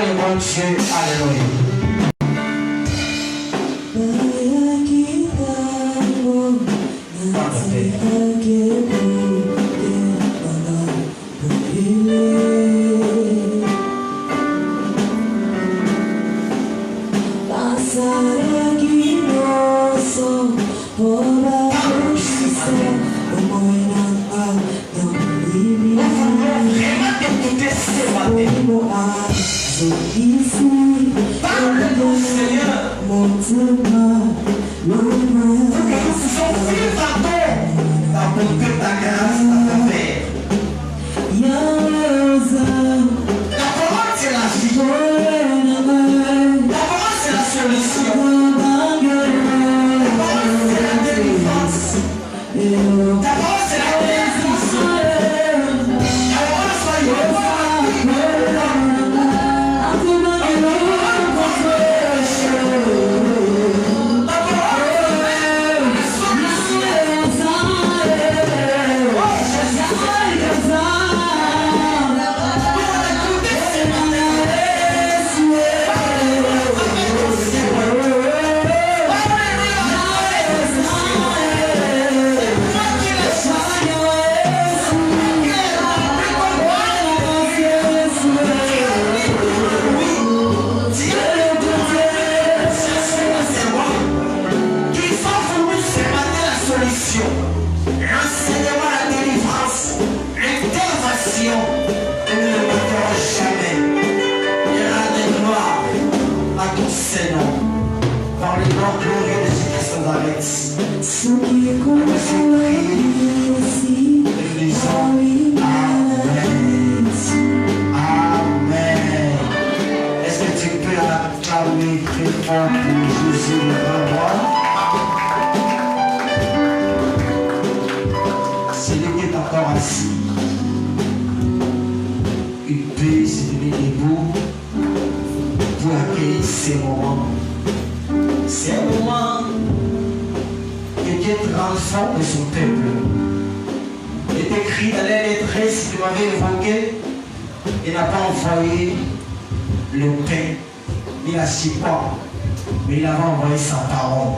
le bon Dieu. Alléluia. Mais il avait envoyé sa parole.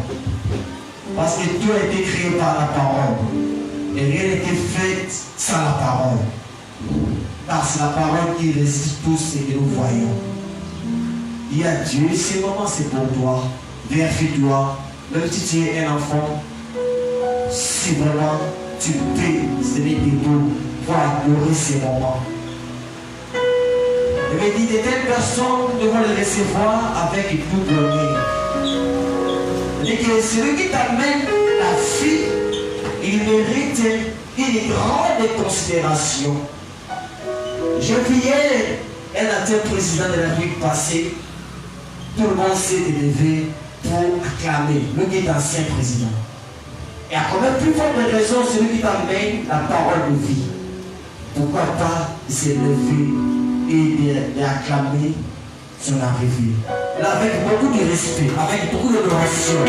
Parce que tout a été créé par la parole. Et rien n'était fait sans la parole. Car c'est la parole qui résiste tout ce que nous voyons. Il y a Dieu, ces moments c'est pour toi. Vérifie-toi. Même si tu es un enfant, si vraiment tu peux se mettre debout pour adorer ces moments. Il me dit de telles personnes devront le recevoir avec tout bonheur. Il dit que celui qui t'amène la fille, il mérite une grande considération. Je priais un ancien président de la République passée, tout le monde s'est élevé pour acclamer le qui est ancien président. Et à combien plus forte raison celui qui t'amène la parole de vie. Pourquoi pas s'élever et d'acclamer son arrivée. Là, avec beaucoup de respect, avec beaucoup d'adoration.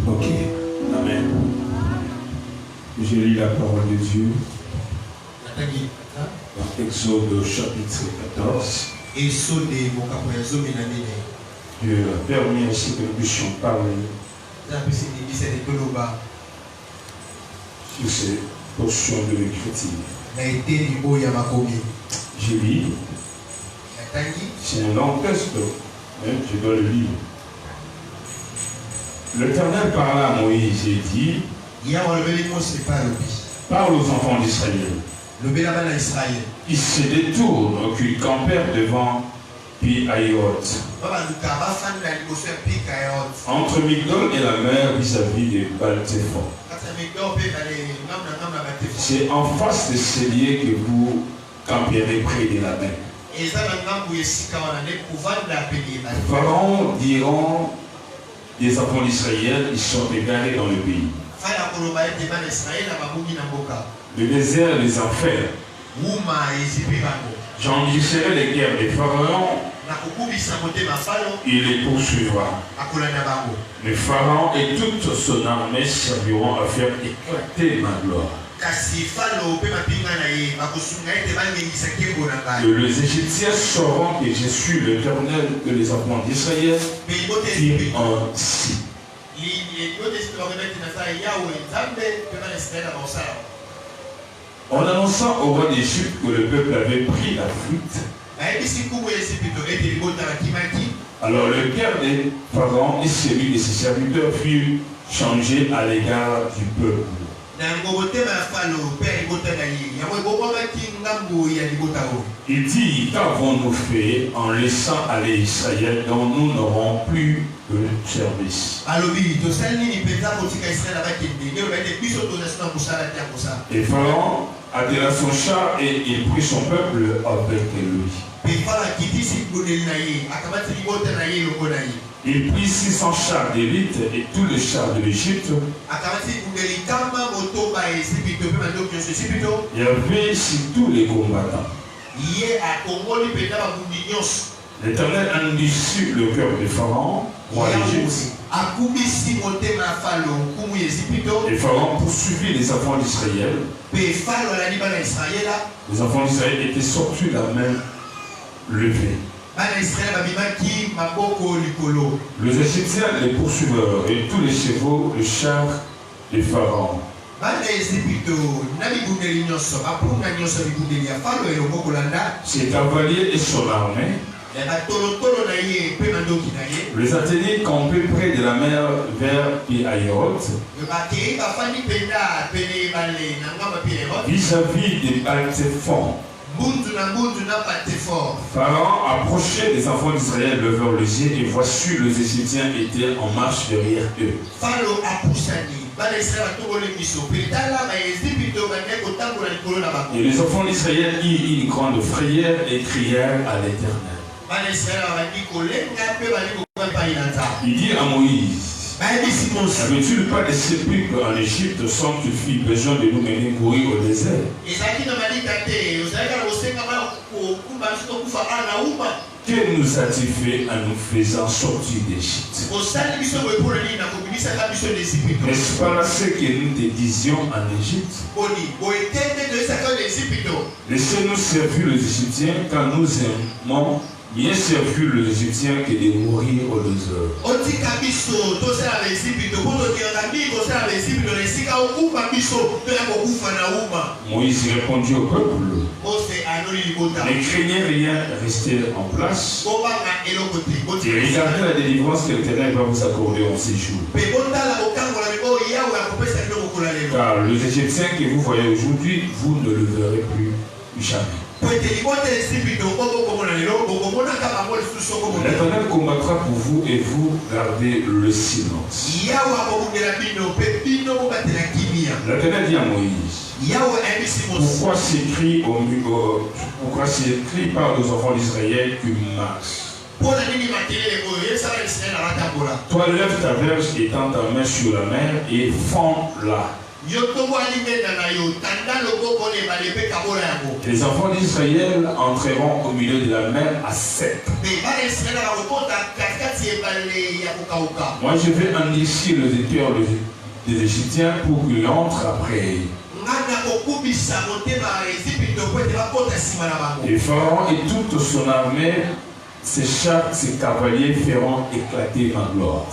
Ok, amen. Je lis la parole de Dieu dans Exode chapitre 14. Dieu a permis ainsi que nous puissions parler sur ces portions de l'écriture. Je lis. C'est un long texte, hein, je dois le lire. L'Éternel parla à Moïse et dit: parle aux enfants d'Israël qui se détournent, qui campèrent devant Pi-Haïrot, entre Migdol et la mer vis-à-vis de Baal-Téphon. C'est en face de ces lieux que vous campérez près de la mer. Pharaon diront des enfants d'Israël, ils sont égarés dans le pays. Le désert des enfers. J'enduiserai les guerres des pharaons il les poursuivra. Mais Pharaon et toute son armée serviront à faire éclater ma gloire. Les Égyptiens sauront que je suis l'Éternel, que les enfants d'Israël firent ainsi. En annonçant au roi d'Égypte que le peuple avait pris la fuite, alors le cœur des Pharaon et celui de ses serviteurs furent changés à l'égard du peuple. Il dit, qu'avons-nous fait en laissant aller Israël dont nous n'aurons plus de service? Et Pharaon attela son char et il prit son peuple avec lui. Il prit 600 chars d'élite et tous les chars de l'Égypte. Il y avait ici tous les combattants. L'Éternel endurcit le cœur de Pharaon, roi d'Égypte. Et Pharaon poursuivit les enfants d'Israël. Les enfants d'Israël étaient sortis la main levée. Les Égyptiens les poursuiveurs et tous les chevaux, les chars de Pharaon. Ses cavaliers et son armée. Les Athéniens campaient près de la mer vers Pi-Hahiroth, vis-à-vis des Baltéphon. Pharaon approchait les enfants d'Israël levant les yeux et voici les Égyptiens étaient en marche derrière eux. Et les enfants d'Israël eurent une grande frayeur et crièrent à l'Éternel. Il dit à Moïse, n'avais-tu pas des sépulcres en Égypte sans que tu fis besoin de nous mener courir au désert? Que nous a-t-il fait en nous faisant sortir d'Égypte? N'est-ce pas là ce que nous te disions en Égypte? Laissez-nous servir les Égyptiens car nous aimons bien servir les Égyptiens que de mourir au désert. Moïse répondit au peuple, ne craignez rien, restez en place et regardez la délivrance que l'Éternel va vous accorder en ces jours. Car les Égyptiens que vous voyez aujourd'hui, vous ne le verrez plus jamais. L'Éternel combattra pour vous et vous gardez le silence. L'Éternel dit à Moïse, pourquoi s'écrit par les enfants d'Israël qu'une marche? Toi lève ta verge et tends ta main sur la mer et fends-la. Les enfants d'Israël entreront au milieu de la mer à sec. Moi je vais endurcir le cœur des Égyptiens pour qu'ils entrent après. Et Pharaon et toute son armée, ses chars, ses cavaliers feront éclater ma gloire.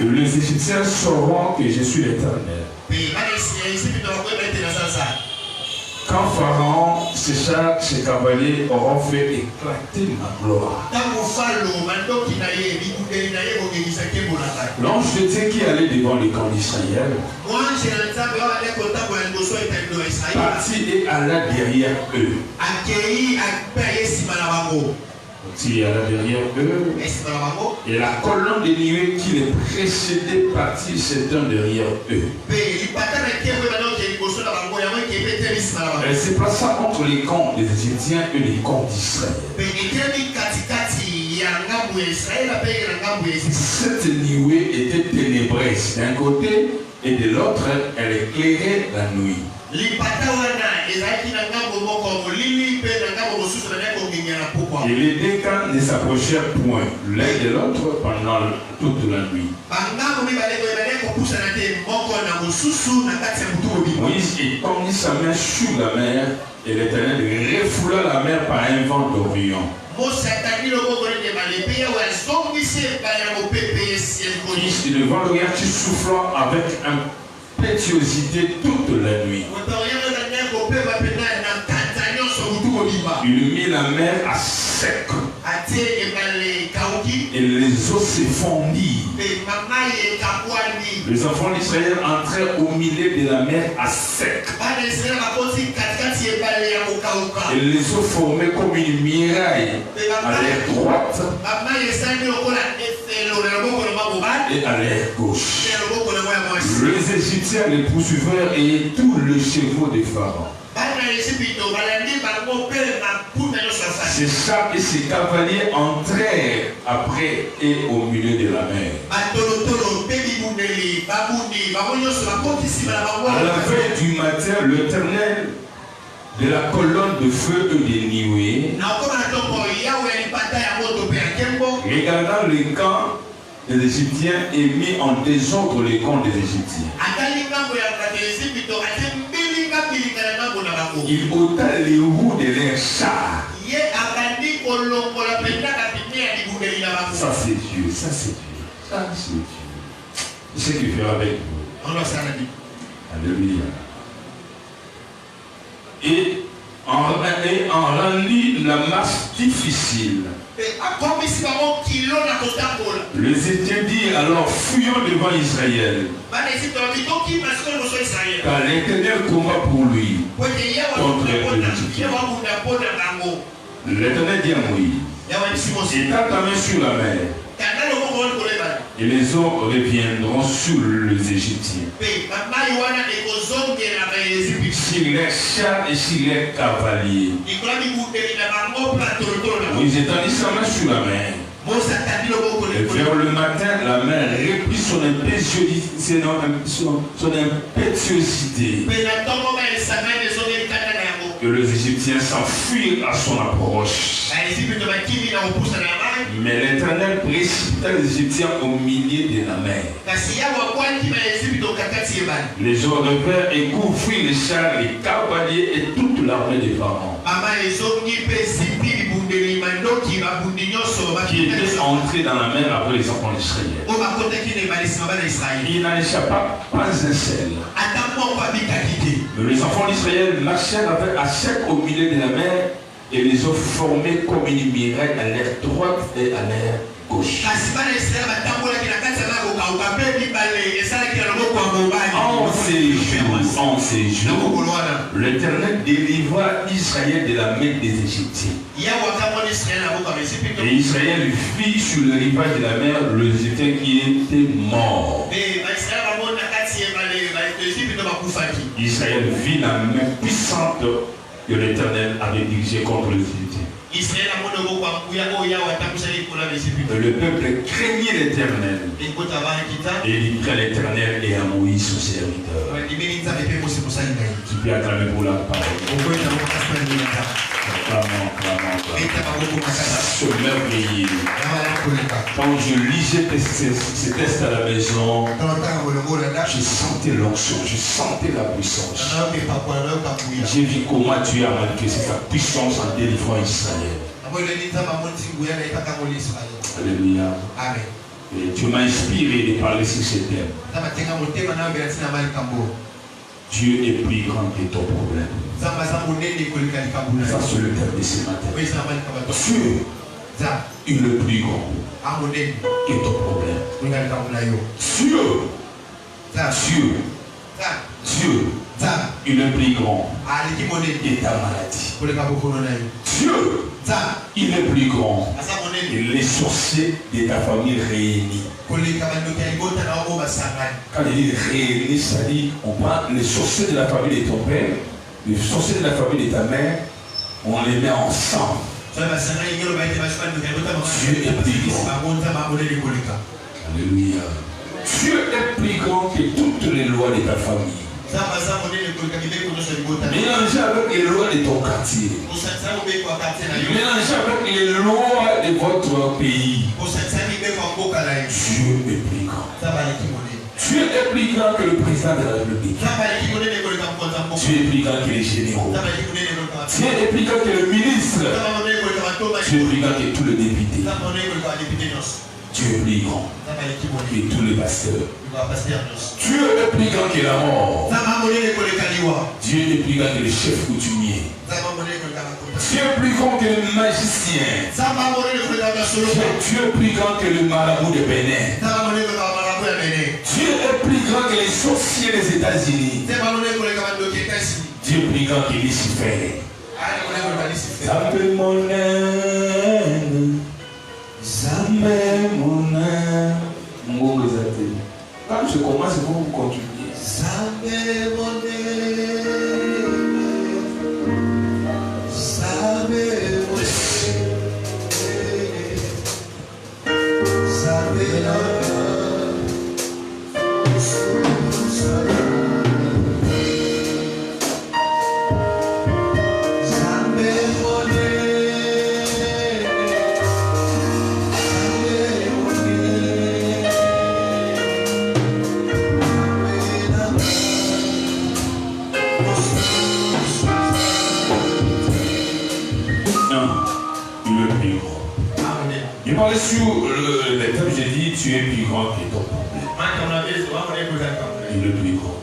Et les Égyptiens sauront que je suis l'Éternel. Quand Pharaon, ses chars, ses cavaliers auront fait éclater ma gloire. L'ange de Dieu qui allait devant les camps d'Israël partit et alla derrière eux. Il alla derrière eux et la colonne de nuée qui les précédait partit s'étend derrière eux. Elle se plaça entre les camps des Égyptiens et les camps d'Israël. Cette nuée était ténébreuse d'un côté et de l'autre elle éclairait la nuit. Et les deux camps ne s'approchèrent point l'un de l'autre pendant toute la nuit. Moïse étendit sa main sur la mer et l'Éternel refoula la mer par un vent d'Orient. Et le vent d'Orient qui soufflant avec impétuosité toute la nuit. Il mit la mer à sec. Et les eaux se fondirent. Les enfants d'Israël entrèrent au milieu de la mer à sec. Et les eaux formaient comme une muraille à l'air droite et à l'air gauche. Les Égyptiens les poursuivirent et tous les chevaux des Pharaon. Ces chars et ces cavaliers entrèrent après et au milieu de la mer. À la veille du matin, l'Éternel de la colonne de feu et de nuée, regardant les camps des Égyptiens et mit en désordre les camps des Égyptiens. Il ôta les roues de leurs chars. Ça c'est Dieu, ça c'est Dieu, ça c'est Dieu. C'est ce qu'il fait avec vous. Alléluia. Et en rendit la marche difficile. Les Égyptiens dirent alors fuyons devant Israël. Car l'Éternel combat pour lui contre les Égyptiens. L'Éternel dit à Moïse, étends ta main sur la mer. Et les eaux reviendront sur les Égyptiens. Sur les chars et sur les cavaliers. Ils étendit sa main sur la mer. Et vers le matin, la mer reprit son impétuosité. Que les Égyptiens s'enfuirent à son approche. Mais l'Éternel précipita les Égyptiens au milieu de la mer. Les eaux revinrent et couvrirent les chars, les cavaliers et toute l'armée des Pharaon, qui étaient entrés dans la mer après les enfants d'Israël. Il n'en échappa pas un seul. Mais les enfants d'Israël marchèrent à sec au milieu de la mer, et les eaux formaient comme une muraille à l'air droite et à l'air gauche. En ces jours, l'Éternel délivra Israël de la main des Égyptiens. Et Israël vit sur le rivage de la mer les Égyptiens qui étaient morts. Israël vit la main puissante que l'Éternel avait dirigée contre les Égyptiens. Le peuple craignait l'Éternel et il prit l'Éternel et à Moïse son serviteur. Tu peux acclamer pour la parole. Ce merveilleux. Quand je lisais ces textes à la maison, je sentais l'onction, je sentais la puissance. J'ai vu comment Dieu a manifesté sa puissance en délivrant Israël. Alléluia. Et Dieu m'a inspiré de parler sur ce thème. Dieu est plus grand que ton problème. Ça, c'est le thème de ce matin. Dieu est le plus grand que ton problème. Dieu il est plus grand que ta maladie. Dieu, il est plus grand que les sorciers de ta famille réunis. Quand il dit réunis, ça dit on prend les sorciers de la famille de ton père, les sorciers de la famille de ta mère, on les met ensemble. Dieu est plus grand. Alléluia. Dieu est plus grand que toutes les lois de ta famille. Mélangez avec les lois de ton quartier. Mélangez avec les lois de votre pays. Dieu est plus grand. Dieu est plus grand que le président de la République. Dieu est plus grand que les généraux. Dieu est plus grand que le ministre. Dieu est plus grand que tous les députés. Dieu est plus grand que tous les pasteurs. Dieu est plus grand que la mort. Dieu est plus grand que le chef coutumier. Dieu est plus grand que le magicien. Dieu est plus grand que le marabout de Bénin. Dieu est plus grand que les sorciers des États-Unis. Dieu est plus grand que Lucifer. Zambé mon âme, Zambé mon âme. Quand je commence, vous continuez. Zambé mon âme, Zambé mon âme, Zambé mon âme. Je parlais sur les thèmes, j'ai dit tu es plus grand que ton problème. Il est plus grand.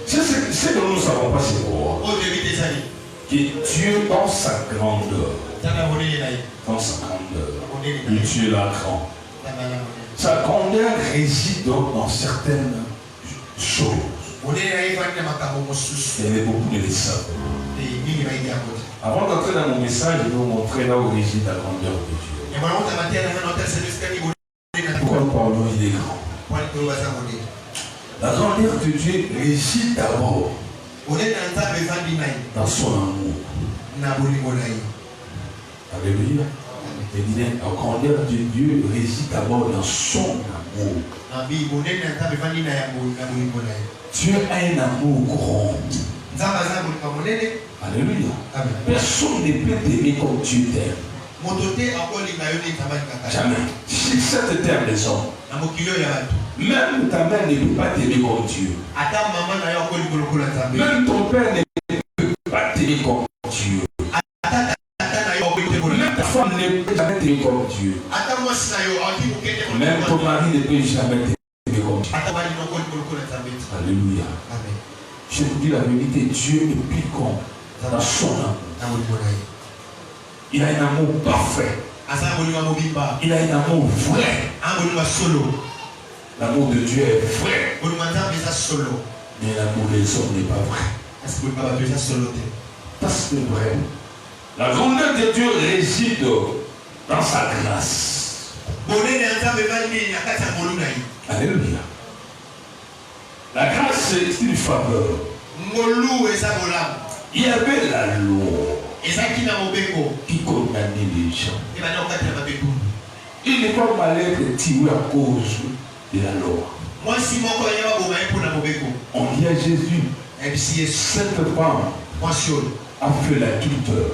C'est ce que nous ne savons pas, c'est quoi. Que Dieu, dans sa grandeur, le Dieu est là grand. Sa grandeur réside donc dans certaines choses. Il y avait beaucoup de savent. Avant d'entrer dans mon message, je vais vous montrer là où réside la grandeur de Dieu. Pourquoi nous parlons, il est grand. La grandeur de Dieu réside d'abord dans son amour. Alléluia. La grandeur de Dieu réside d'abord dans son amour. Dieu a un amour grand. Alléluia. Personne ne peut t'aimer comme Dieu t'aime. Jamais. Si ça te t'aime les hommes, même ta mère ne peut pas t'aimer comme Dieu. Même ton père ne peut pas t'aimer comme Dieu. Même ta femme ne peut jamais t'aimer comme Dieu. Même ton mari ne peut jamais t'aimer comme Dieu. Alléluia. Je vous dis la vérité, Dieu est plus grand dans son amour. Il a un amour parfait. Il a un amour vrai. L'amour de Dieu est vrai. Mais l'amour des hommes n'est pas vrai. Parce que vrai, la grandeur de Dieu réside dans sa grâce. Alléluia. La grâce, c'est une faveur. Il y avait la loi qui condamnait les gens. Il n'est pas malin de tuer à cause de la loi. On dit à Jésus, cette femme a fait l'adultère.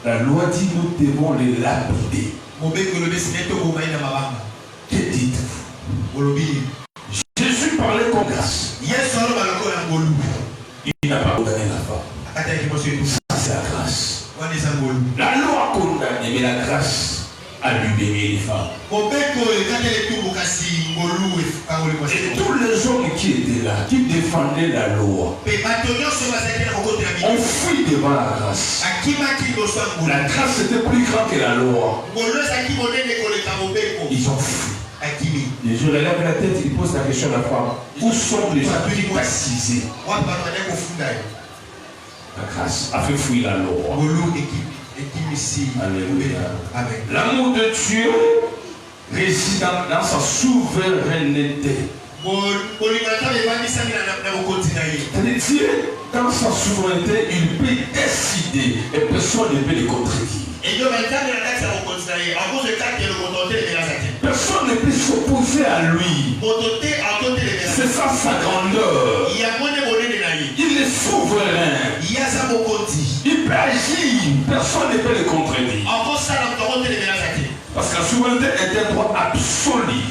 La loi dit nous devons les lapider. Que dites-vous? Jésus parlait comme grâce. Il n'a pas condamné la femme. Ça, c'est la grâce. La loi a condamné, mais la grâce a libéré les femmes. Et tous les hommes qui étaient là, qui défendaient la loi, ont fui devant la grâce. La grâce était plus grande que la loi. Ils ont fui. Les gens lèvent la tête, ils posent la question à la femme. Où sont les gens qui baptisés? La grâce a fait fuir la loi. Alléluia. L'amour de Dieu réside dans sa souveraineté. C'est-à-dire, dans sa souveraineté, il peut décider et personne ne peut le contredire. Personne ne peut s'opposer à lui. C'est ça sa grandeur. Il est souverain. Il peut agir. Personne ne peut le contredire. Parce que la souveraineté est un droit absolu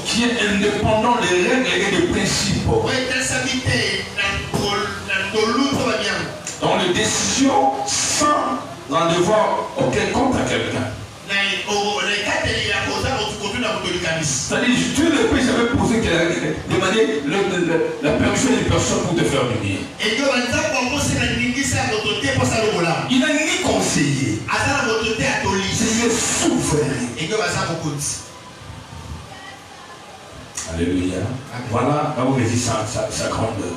qui est indépendant des règles et des principes. Dans les décisions sans en devoir aucun compte à quelqu'un. C'est-à-dire, tu ne peux jamais poser demander la permission d'une personne pour te faire du bien. Il n'a ni conseiller. Il est souverain. Alléluia. Voilà là où réside sa grandeur.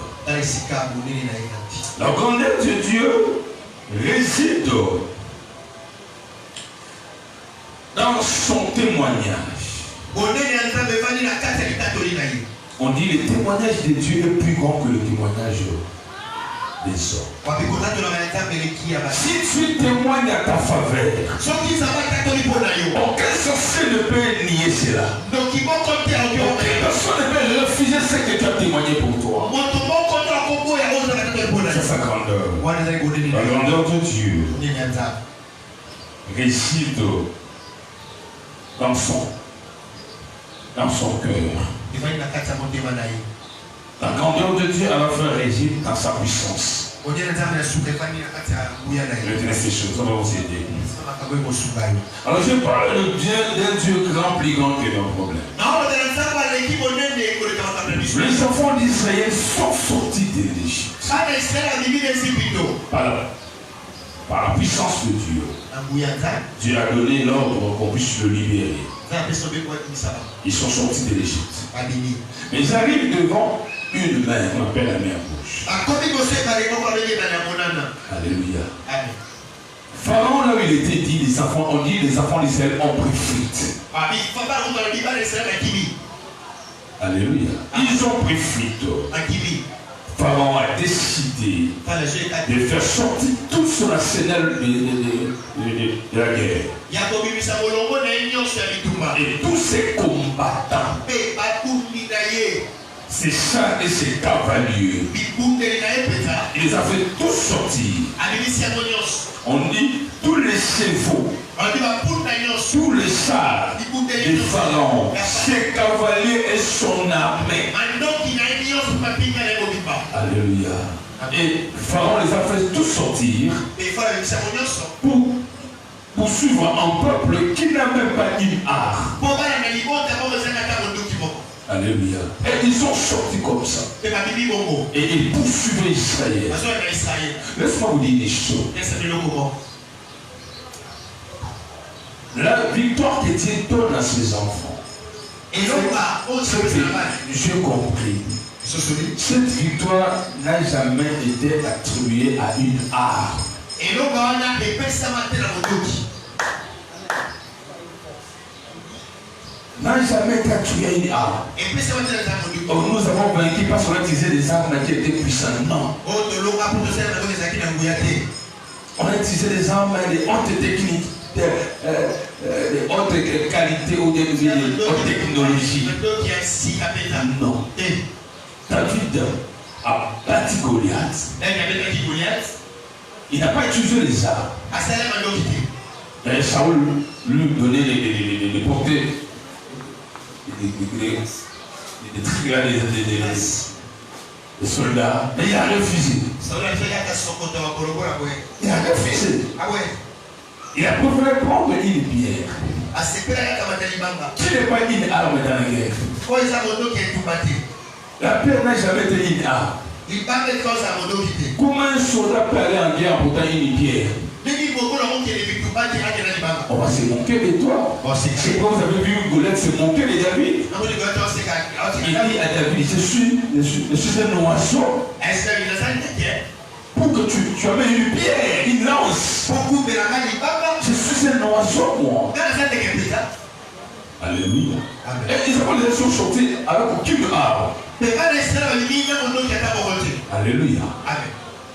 La grandeur de Dieu réside dans son témoignage. On dit le témoignage de Dieu est plus grand que le témoignage des hommes. Si tu témoignes à ta faveur, aucun sorcier ne peut nier cela. Personne ne peut refuser ce que tu as témoigné pour toi. C'est sa grandeur. La grandeur de Dieu réside dans son cœur. La grandeur de Dieu à la fin réside dans sa puissance. Je vais te laisser ces choses, ça va vous aider. Alors je parle d'un Dieu grand, plus grand que nos problèmes. Les enfants d'Israël sont sortis de l'Égypte par la puissance de Dieu. Dieu a donné l'ordre qu'on puisse le libérer. Ils sont sortis de l'Égypte. Mais ils arrivent devant une mer, on appelle la mer rouge. Alléluia. Pharaon, là où il était dit, les enfants d'Israël ont pris fuite. Alléluia. Ils ont pris fuite. Pharaon a décidé de faire sortir tout son arsenal de la guerre. Et tous ces combattants, ces chars et ces cavaliers, il les a fait tous sortir. On dit tous les chevaux, tous les chars de Pharaon, ses cavaliers et son armée. Alléluia. Et Pharaon les a fait tous sortir pour suivre un peuple qui n'a même pas une arme. Alléluia. Et ils sont sortis comme ça. Et ils poursuivaient Israël. Laisse-moi vous dire des choses. La victoire que Dieu donne à ses enfants, j'ai compris. Cette victoire n'a jamais été attribuée à une arme. N'a jamais été attribuée à une arme. Nous avons vaincu parce qu'on a utilisé des armes qui étaient puissantes. Non. On a utilisé des armes de haute technique, de haute qualité ou de haute technologie. Non. David a battu Goliath. Il n'a pas utilisé les armes. Et Saoul lui donnait les portées, les soldats. Mais il a refusé. Il a refusé. Il a préféré prendre une pierre. Qui n'est pas une arme dans la guerre. La pierre n'a jamais été une arme. Comment un soldat peut aller en guerre en portant une pierre? On va se moquer de toi. C'est quand vous avez vu Goliath se moquer de David. Il dit à David, je suis un oiseau. Pour que tu amènes une pierre, une lance. Je suis un oiseau, moi. Alléluia. Et ils sont sortis avec aucune arme. Alléluia.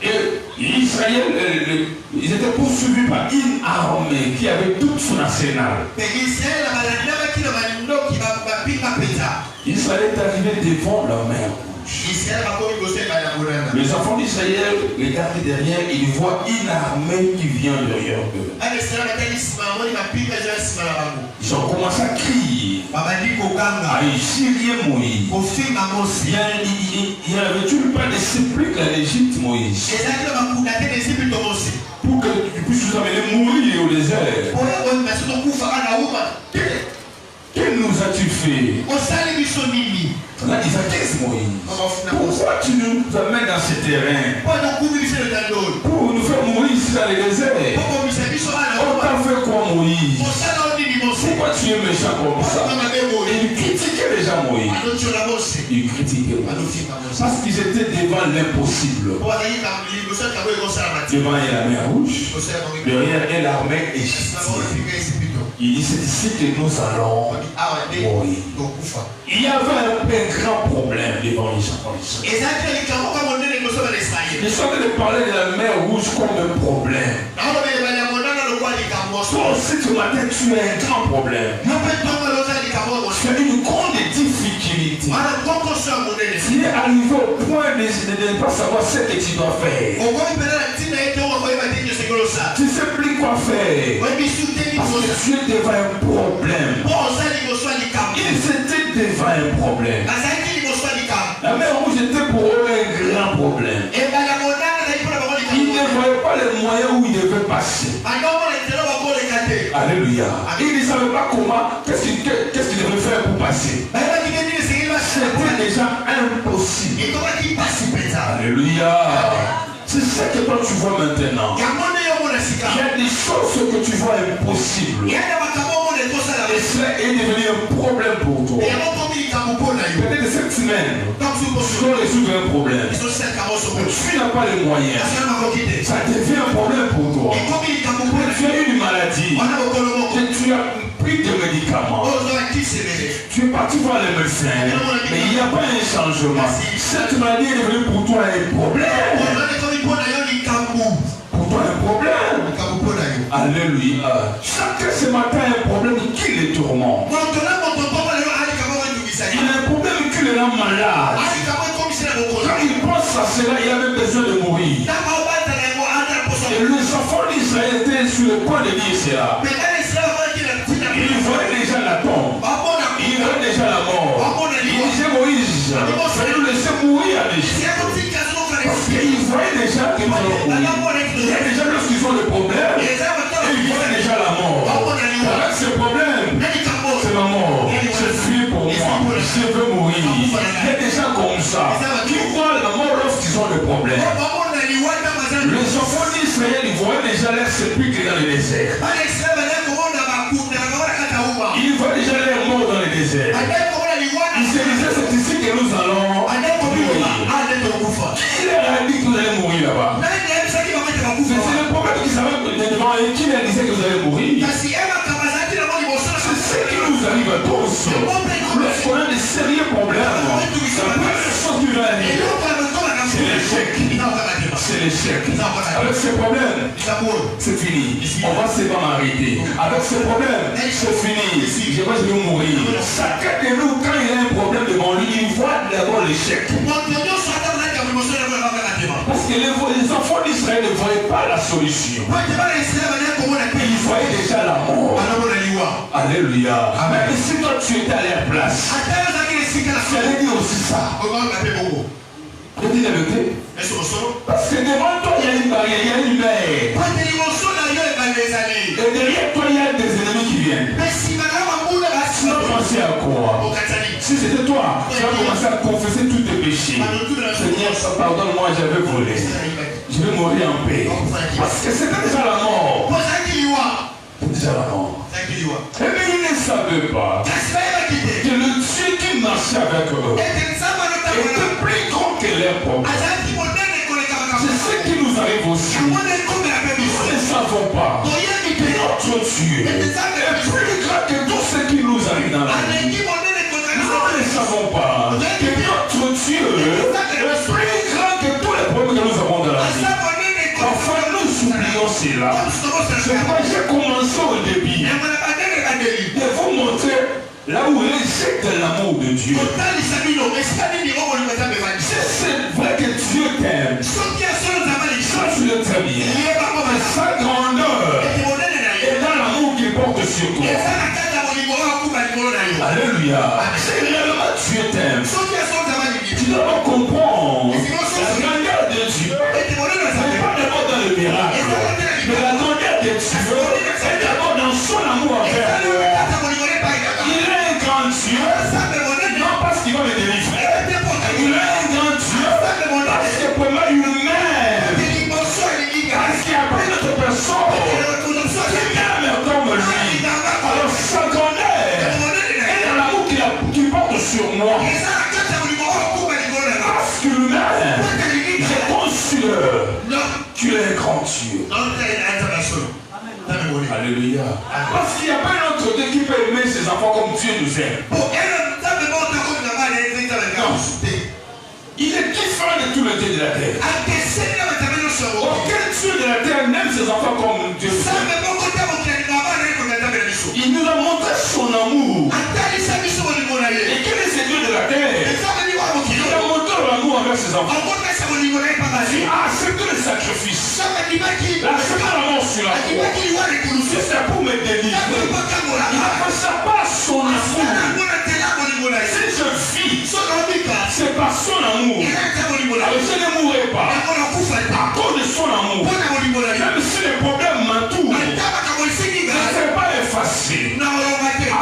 Et ils Israël, ils étaient poursuivis par une armée qui avait tout son arsenal. Israël est arrivé devant la mer rouge. Les enfants d'Israël regardent derrière et ils voient une armée qui vient derrière eux. Ils ont commencé à crier, à injurier Moïse. Il n'y avait-il pas de suppliques en Égypte, Moïse, pour que tu puisses nous amener mourir au désert? Que nous as-tu fait? Là, ils accusent Moïse. Pourquoi tu nous amènes dans ce terrain pour nous faire mourir ici dans le désert? On t'a fait quoi, Moïse? Pourquoi tu es méchant comme ça? Ils critiquaient déjà Moïse. Ils critiquaient Moïse parce qu'ils étaient devant l'impossible. Devant la mer rouge, derrière l'armée égyptienne. Il dit, c'est ici que nous allons mourir. Il y avait un grand problème devant les enfants d'Israël. Ils sont en train de parler de la mer rouge comme un problème. Toi aussi, ce matin, tu as un grand problème. Tu as une grande difficulté. Tu es arrivé au point de ne pas savoir ce que tu dois faire. Tu ne sais plus quoi faire. Parce que tu es devant un problème. Ils étaient devant un problème. La mer rouge était pour eux un grand problème. Ils ne voyaient pas les moyens où ils devaient passer. Alléluia. Ils ne savaient pas comment, qu'est-ce qu'ils devaient faire pour passer. C'était déjà impossible. Alléluia. C'est ça que toi tu vois maintenant. Il y a des choses que tu vois impossibles. Et cela est devenu un problème pour toi. Peut-être cette semaine, tu dois résoudre un problème. Tu n'as pas les moyens. Ça devient un problème pour toi. Tu as une maladie. Tu as pris des médicaments. Tu es parti voir les médecins. Mais il n'y a pas un changement. Cette maladie est devenue pour toi un problème. Pour toi un problème. Alléluia. Chacun ce matin a un problème qui le tourmente. Il a un problème qui le rend malade. Quand il pense à cela, il avait besoin de mourir. Et les enfants d'Israël étaient sur le point de dire cela. Ils voyaient déjà la tombe. Ils voyaient déjà la mort. Ils disaient Moïse, nous laisser mourir à l'Égypte. Parce qu'ils voyaient déjà qu'ils vont mourir. Il y a déjà lorsqu'ils ont le problème, et ils voient déjà la mort. Avec ce problème, c'est la mort. C'est fini pour moi. Je veux mourir. Il y a des gens comme ça qui voient la mort lorsqu'ils ont le problème. Les enfants d'Israël, ils voient déjà leur sépulcre dans le désert. Ils voient déjà leur mort dans le désert. Ils se disaient, c'est ici que nous allons mourir. Qui leur a dit que vous allez mourir là-bas? C'est le problème qu'ils avaient devant eux. Qui leur disait que vous allez mourir? C'est ce qui nous arrive à tous. Lorsqu'on a des sérieux problèmes, la première chose qui va arriver, c'est l'échec. C'est l'échec. Avec ce problème, c'est fini. On va se pas m'arrêter. Avec ce problème, c'est fini. Je vais mourir. Chacun de nous, quand il a un problème devant lui, il voit d'abord l'échec. Parce que les enfants d'Israël ne voyaient pas la solution. Ils voyaient déjà la mort. Alléluia. Amen. Mais si toi tu étais à leur place, tu allais dire aussi ça. Je dis la vérité. Parce que devant toi il y a une barrière, il y a une mer. Et derrière toi il y a des ennemis qui viennent. Tu vas penser à quoi? Si c'était toi, tu vas commencer à confesser tous tes péchés. Seigneur, pardonne-moi, j'avais volé. Je vais mourir en paix. Parce que c'était déjà la mort. C'était déjà la mort. Et mais ils ne savaient pas que le Dieu qui marchait avec eux était plus grand que leur problème. C'est ce qui nous arrive aussi. Nous ne savons pas que notre Dieu est plus grand que tout ce qui nous arrive dans la vie. Nous ne savons pas que notre Dieu est plus grand que tous les problèmes que nous avons dans la vie. Parfois commencer là. C'est pourquoi j'ai commencé au début. De vous montrer là où réside l'amour de Dieu. C'est vrai que Dieu t'aime. Ça, tu le sais bien. Sa grandeur est dans l'amour qu'il porte sur toi. Alléluia. C'est réellement Dieu t'aime. Tu dois comprendre la grandeur de Dieu. Mais pas d'abord dans le miracle. Mais la grandeur de Dieu est d'abord dans son amour envers toi. Il est un grand Dieu. Non parce qu'il va me délivrer. Il est un grand Dieu. Parce que pour moi il m'aime. Parce qu'il y a pas d'autre personne qui m'aime comme lui. Alors sa grandeur est dans l'amour qu'il porte sur moi. Parce que lui-même, j'ai conçu tu es un grand Dieu. Alléluia. Parce qu'il n'y a pas un autre Dieu qui peut aimer ses enfants comme Dieu nous aime. Il est différent de tous les dieux de la terre. Aucun Dieu de la terre n'aime ses enfants comme Dieu nous aime. Il nous a montré son amour. Et quel est ce Dieu de la terre? Il a montré l'amour envers ses enfants. Il a accepté le sacrifice. Il a accepté la mort sur la croix. C'est pour me délivrer. Il a fait ça par son amour. Si je vis, c'est par son amour. Alors je ne mourrai pas. À cause de son amour. Même si les problèmes m'entourent, je ne serai pas effacé. À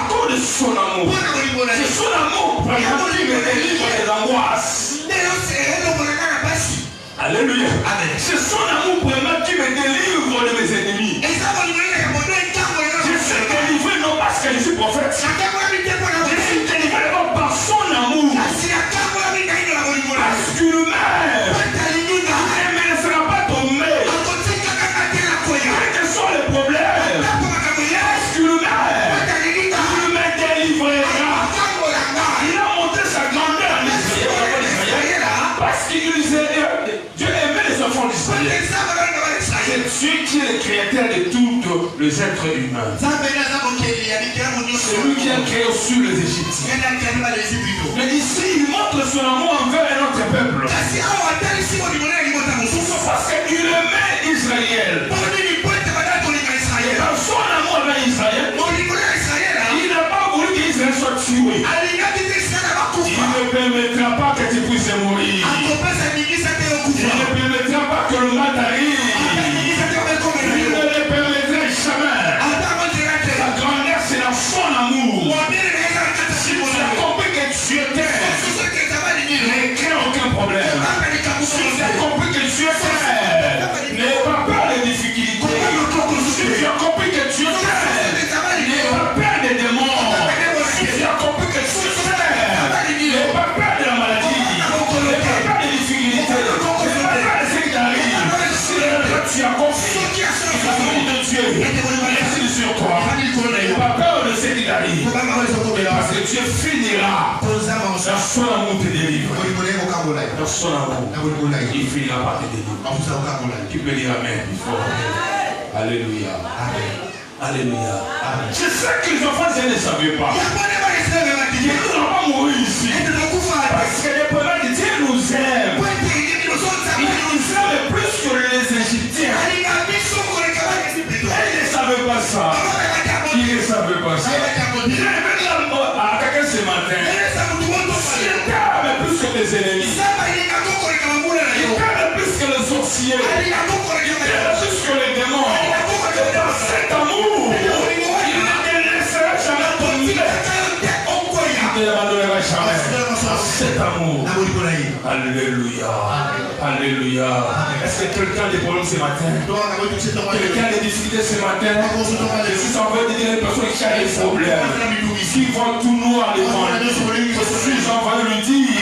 cause de son amour. C'est son amour qui me délivre des angoisses. Alléluia. C'est son amour vraiment qui me délivre de mes ennemis. Je suis délivré non parce que je suis prophète. Je suis délivré non par son amour. Parce que lui-même ne me laissera pas tomber. Quels que soient les problèmes. Parce que lui-même me délivrera. Il a montré sa grandeur en Israël. Parce qu'il Dieu aimait les enfants d'Israël. C'est Dieu qui est le créateur de tous les êtres humains. C'est lui qui a créé aussi les Égyptiens. Mais ici, il montre son amour envers un autre peuple. Parce qu'il aimait Israël. Dans son amour envers Israël, il n'a pas voulu qu'Israël soit tué. Il ne permettra pas que tu puisses mourir. Il ne permettra pas que le mal t'arrive. Il ne le permettra jamais. La grandeur, c'est dans son amour. Si tu as compris que Dieu t'aime, ne crains aucun problème. Si tu as compris que Dieu t'aime, n'aie pas peur des difficultés. Si tu as compris que Dieu t'aime, n'aie pas peur des démons. Si tu as compris que Dieu t'aime, n'aie pas peur de la maladie. N'aie pas peur des difficultés. N'aie pas peur de ce qui t'arrive. Si tu as compris l'amour de Dieu, merci sur toi. N'aie pas peur de ce qui t'arrive. Parce que Dieu finira dans son amour te délivrer. Dans son amour, il finira par te délivrer. Tu peux dire Amen. Alléluia. Alléluia. C'est ça que les enfants ne savaient pas. Ils ne vont pas mourir ici. Parce que les problèmes de Dieu nous aiment. Il nous aime plus que les Égyptiens. Ils ne savaient pas ça. Ils ne savaient pas ça. J'ai vu à quelqu'un ce matin. Il t'aime plus que les ennemis. Il t'aime plus que les sorciers. Il t'aime plus que les démons. Dans cet amour, il ne te laissera jamais tomber. Il ne te l'abandonnera jamais. Dans cet amour. Alléluia. Alléluia. Est-ce que quelqu'un a des problèmes ce matin? Quelqu'un a des difficultés ce matin? Je suis en train de dire à une personne qui a des problèmes, qui voit tout noir devant lui. Je suis en train de lui dire,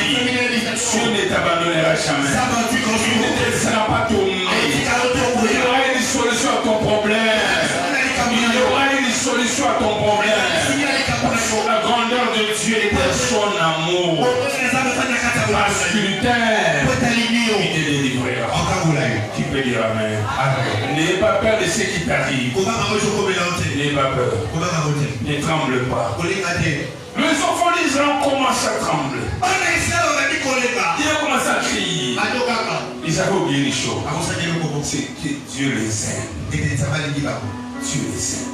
Dieu ne t'abandonnera jamais. Il ne te laissera pas tomber. Il y aura une solution à ton problème. Il y aura une solution à ton problème. La grandeur de Dieu est de son amour. Parce qu'il t'aime, il te délivrera. Qui peut dire Amen? Amen. N'ayez pas peur de ce qui t'arrive. N'ayez pas peur. Ne tremble pas. Les enfants d'Israël commencent à trembler. Ils ont commencé à crier. Ils avaient oublié les choses. C'est que Dieu les aime. Dieu les aime.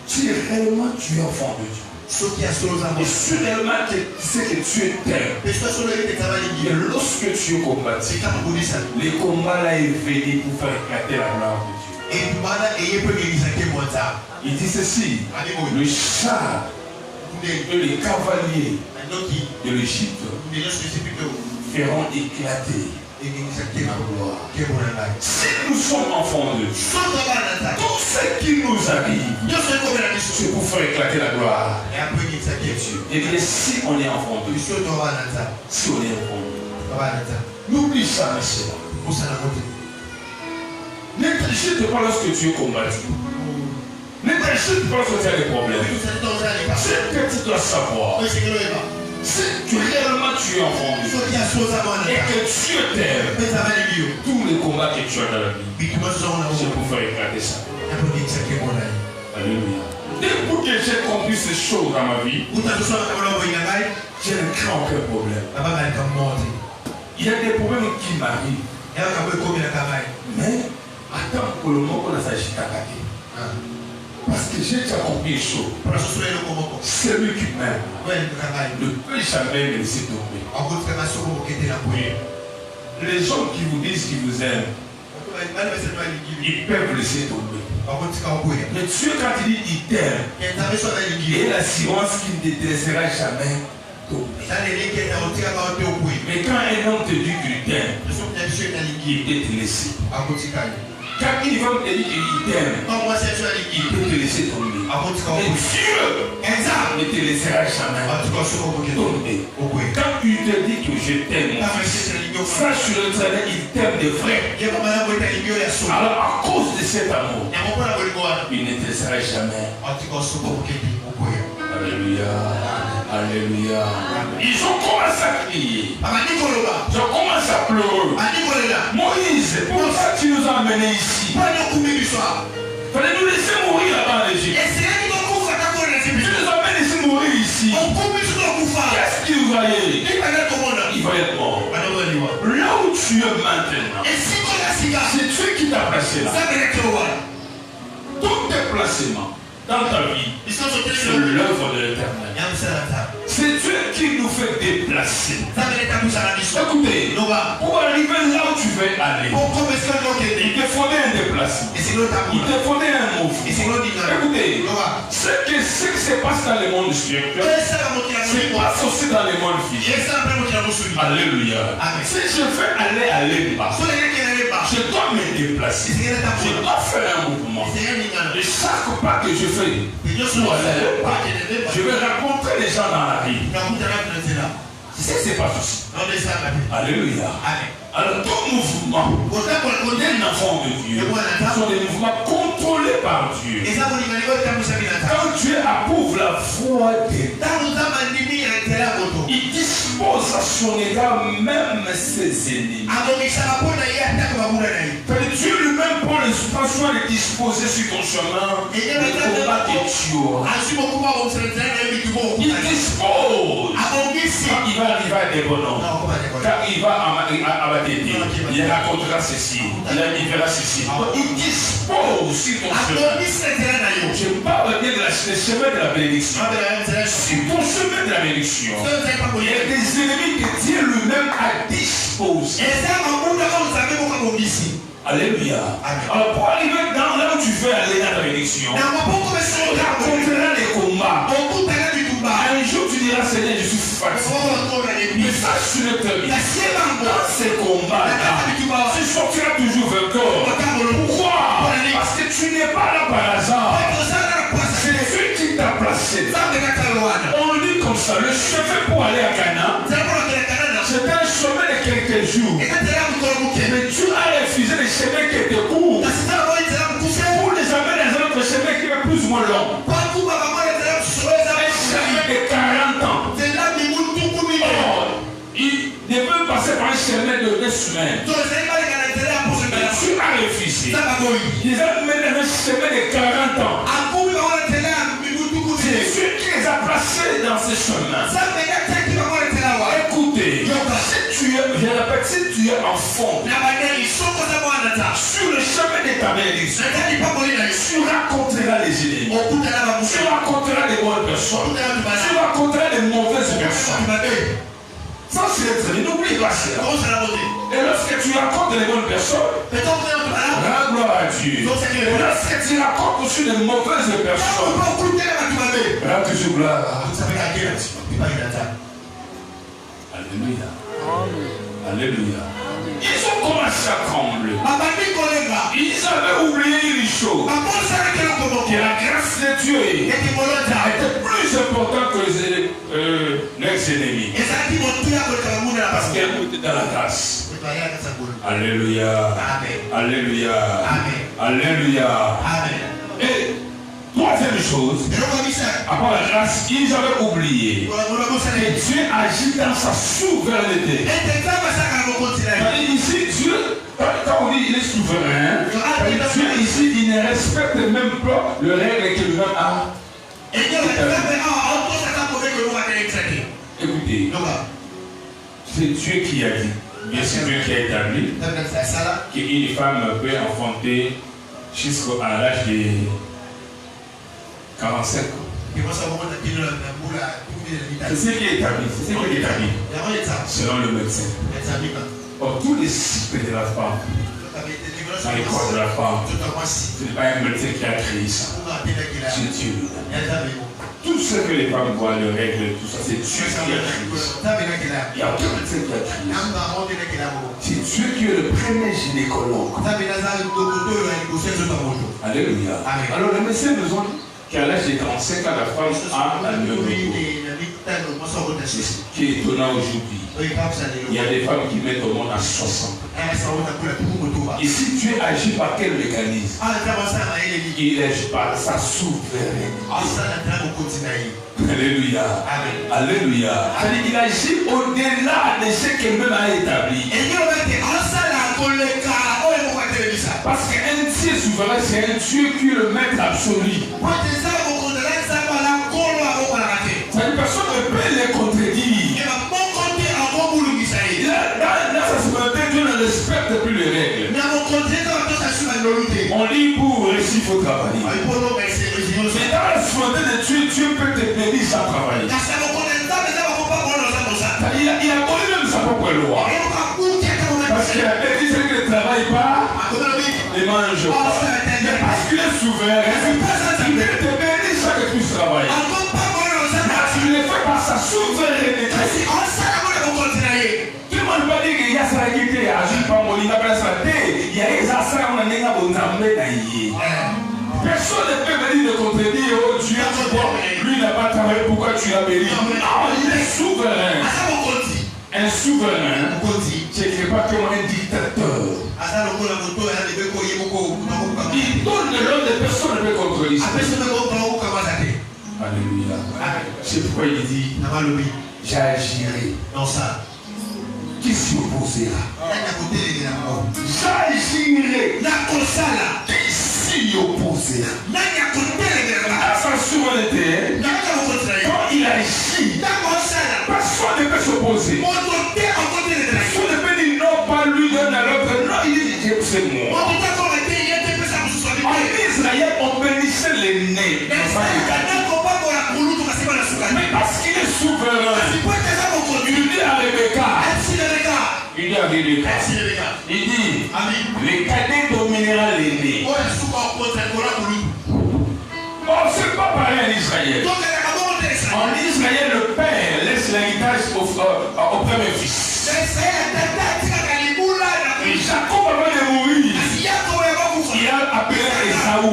Si réellement tu es enfant de Dieu, et si réellement tu sais que tu es tel, et lorsque tu es combattu, les combats là est venu pour faire éclater la gloire de Dieu. Il dit ceci, le char et les cavaliers de l'Égypte feront éclater ma gloire. Si nous sommes enfants de Dieu, tout ce qui nous arrive, c'est pour faire éclater la gloire de Dieu. Et bien si on est enfant de Dieu, si on est enfant de Dieu, n'oublie ça, monsieur. Ne t'inquiète pas lorsque tu es combattu. Ne t'inquiète pas lorsque tu as des problèmes. Ce que tu dois savoir, c'est que réellement tu es enfant de Dieu et que Dieu t'aime. Tous les combats que tu as dans la vie, c'est pour faire éclater ça. Alléluia. Depuis que j'ai compris ces choses dans ma vie, je ne crains aucun problème. Il y a des problèmes qui m'arrivent. Mais attends pour le moment qu'on a s'agit d'attaquer. Parce que j'ai déjà compris une chose. Celui qui m'aime ne peut jamais me laisser tomber. Les gens qui vous disent qu'ils vous aiment, ils peuvent laisser tomber. Mais Dieu, quand il dit qu'il t'aime, il y a l'assurance qu'il ne te laissera jamais tomber. Mais quand un homme te dit qu'il t'aime, il peut te laisser. Quand il va te dire qu'il t'aime, il peut te laisser tomber. Mais Dieu ne te laissera jamais tomber. Quand il te dit que je t'aime, sache sur le terrain, il t'aime de vrai. Alors à cause de cet amour, il ne te laissera jamais. Alléluia. Alléluia. Ils ont commencé à crier. Ils ont commencé à pleurer. Moïse, pourquoi tu nous as amenés ici? Fallait nous laisser mourir là-bas en Égypte. Tu nous amènes ici mourir ici. Qu'est-ce qu'il voyait? Il va être mort. Là où tu es maintenant, c'est Dieu qui t'a placé là. Tous tes placements dans ta vie, c'est l'œuvre de l'Éternel. C'est Dieu qui nous fait déplacer. Écoutez, pour arriver là où tu veux aller, il te faudrait un déplacement. Il te faudrait un mouvement. Écoutez, ce qui se passe dans le monde spirituel, se passe aussi dans le monde physique. Alléluia. Si je veux aller bas, je dois me déplacer. Je dois faire un mouvement. Et chaque pas que je fais, je vais rencontrer les gens dans la vie. C'est ce qui se passe aussi. Alléluia. Alors tout mouvement d'un enfant de Dieu sont des mouvements contrôlés par Dieu. Quand Dieu approuve la voix de Dieu, il dispose à son égard même ses ennemis. Dieu lui-même prend soin de disposer sur ton chemin le combat que tu auras. Il dispose. Quand il va arriver à des bonhommes, quand il va à t'aider, il racontera ceci, il verra ceci. Il dispose sur ton chemin. Je parle bien de le chemin de la bénédiction. Sur ton chemin de la bénédiction, il y a des ennemis que Dieu lui-même a disposés. Alléluia. Alors pour arriver là où tu veux aller dans la bénédiction, tu raconteras les combats. Un jour tu diras Seigneur, je suis fatigué. Mais sache sur le terrain, dans ces combats-là, tu sortiras toujours vainqueur. Pourquoi? Parce que tu n'es pas là par hasard. C'est Dieu qui t'a placé. On dit comme ça, le chemin pour aller à Canaan, c'est un chemin de quelques jours. Mais tu as refusé le chemin qui était court pour les amener dans un autre chemin qui est plus ou moins long. Un chemin de 40 ans. Oh, première semaine. Tu as refusé. Ils ont mené un chemin de 40 ans. C'est Dieu qui les a placés dans ce chemin. Écoutez, si tu es enfant, sur le chemin de ta bénédiction, tu raconteras les ennemis. Tu raconteras les bonnes personnes. Tu raconteras les mauvaises personnes. Ça, c'est être. N'oublie pas cela. Et lorsque tu racontes les bonnes personnes, rends gloire à Dieu. Et lorsque tu racontes aussi les mauvaises personnes, rends toujours gloire. Alléluia. Alléluia. Ils ont commencé à trembler. Ils avaient oublié une chose. Que la grâce de Dieu était plus importante que leurs ennemis. Parce qu'elle était dans la grâce. Alléluia. Alléluia. Alléluia. Et troisième chose, après la grâce, ils avaient oublié que Dieu agit dans sa souveraineté. Ici, Dieu, quand on dit il est souverain, Dieu ici, il ne respecte même pas le règle que lui-même a. Écoutez, c'est Dieu qui a dit, bien sûr Dieu qui a établi, qu'une femme peut enfanter jusqu'à l'âge de 45 ans. C'est ce qui est établi, selon le médecin. Or, tous les cycles de la femme, dans les corps de la femme, ce n'est pas un médecin qui a créé ça. C'est Dieu. Tout ce que les femmes voient, le règle, tout ça, c'est Dieu qui a créé ça. Il n'y a aucun médecin qui a créé ça. C'est Dieu qui est le premier gynécologue. Alléluia. Alors, les médecins nous ont dit qu'à l'âge de 35 ans, la femme a un nouveau. Qui est étonnant aujourd'hui. Il y a des femmes qui mettent au monde à 60. Et si Dieu agit par quel mécanisme? Il agit par sa souveraineté. Alléluia. Alléluia. Il agit au-delà de ce qu'elle-même a établi. Parce qu'un Dieu souverain, c'est un Dieu qui est le maître absolu. Personne ne peut les contredire. Dans sa souveraineté, Dieu ne respecte plus les règles. On lit pour réussir, il faut travailler. Mais dans la souveraineté de Dieu, Dieu peut te bénir sans travailler. Il a donné même sa propre loi. Parce qu'il a dit que ne travaille pas, ne mange pas. Mais parce qu'il est souverain, il peut te bénir sans que tu travailles. Tu le fais par sa souveraineté. Tout le monde va dire qu'il y a ça qui était à Jules Pamoli, il y a ça qui personne ne peut venir de contredire, oh Dieu, lui n'a pas travaillé, pourquoi tu l'as béni? Non, il est souverain. Un souverain, c'est quelque part comme un dictateur. Il donne le nom de personne ne peut contredire. Alléluia. C'est pourquoi il dit, j'agirai dans ça. Qui s'y opposera? J'agirai. Qui s'y opposera? À sa souveraineté, quand il agit, personne ne peut s'opposer. Personne ne peut dire non, pas lui, donne à l'autre. Non, il dit c'est moi. En Israël, on bénissait les nez. Mais parce qu'il est souverain, il dit à Rebecca, il dit, les cadets dominera les nez. Oh, c'est pas pareil en Israël. En Israël, le père laisse l'héritage au premier fils. Et Jacob, avant de mourir, il a appelé Esaü.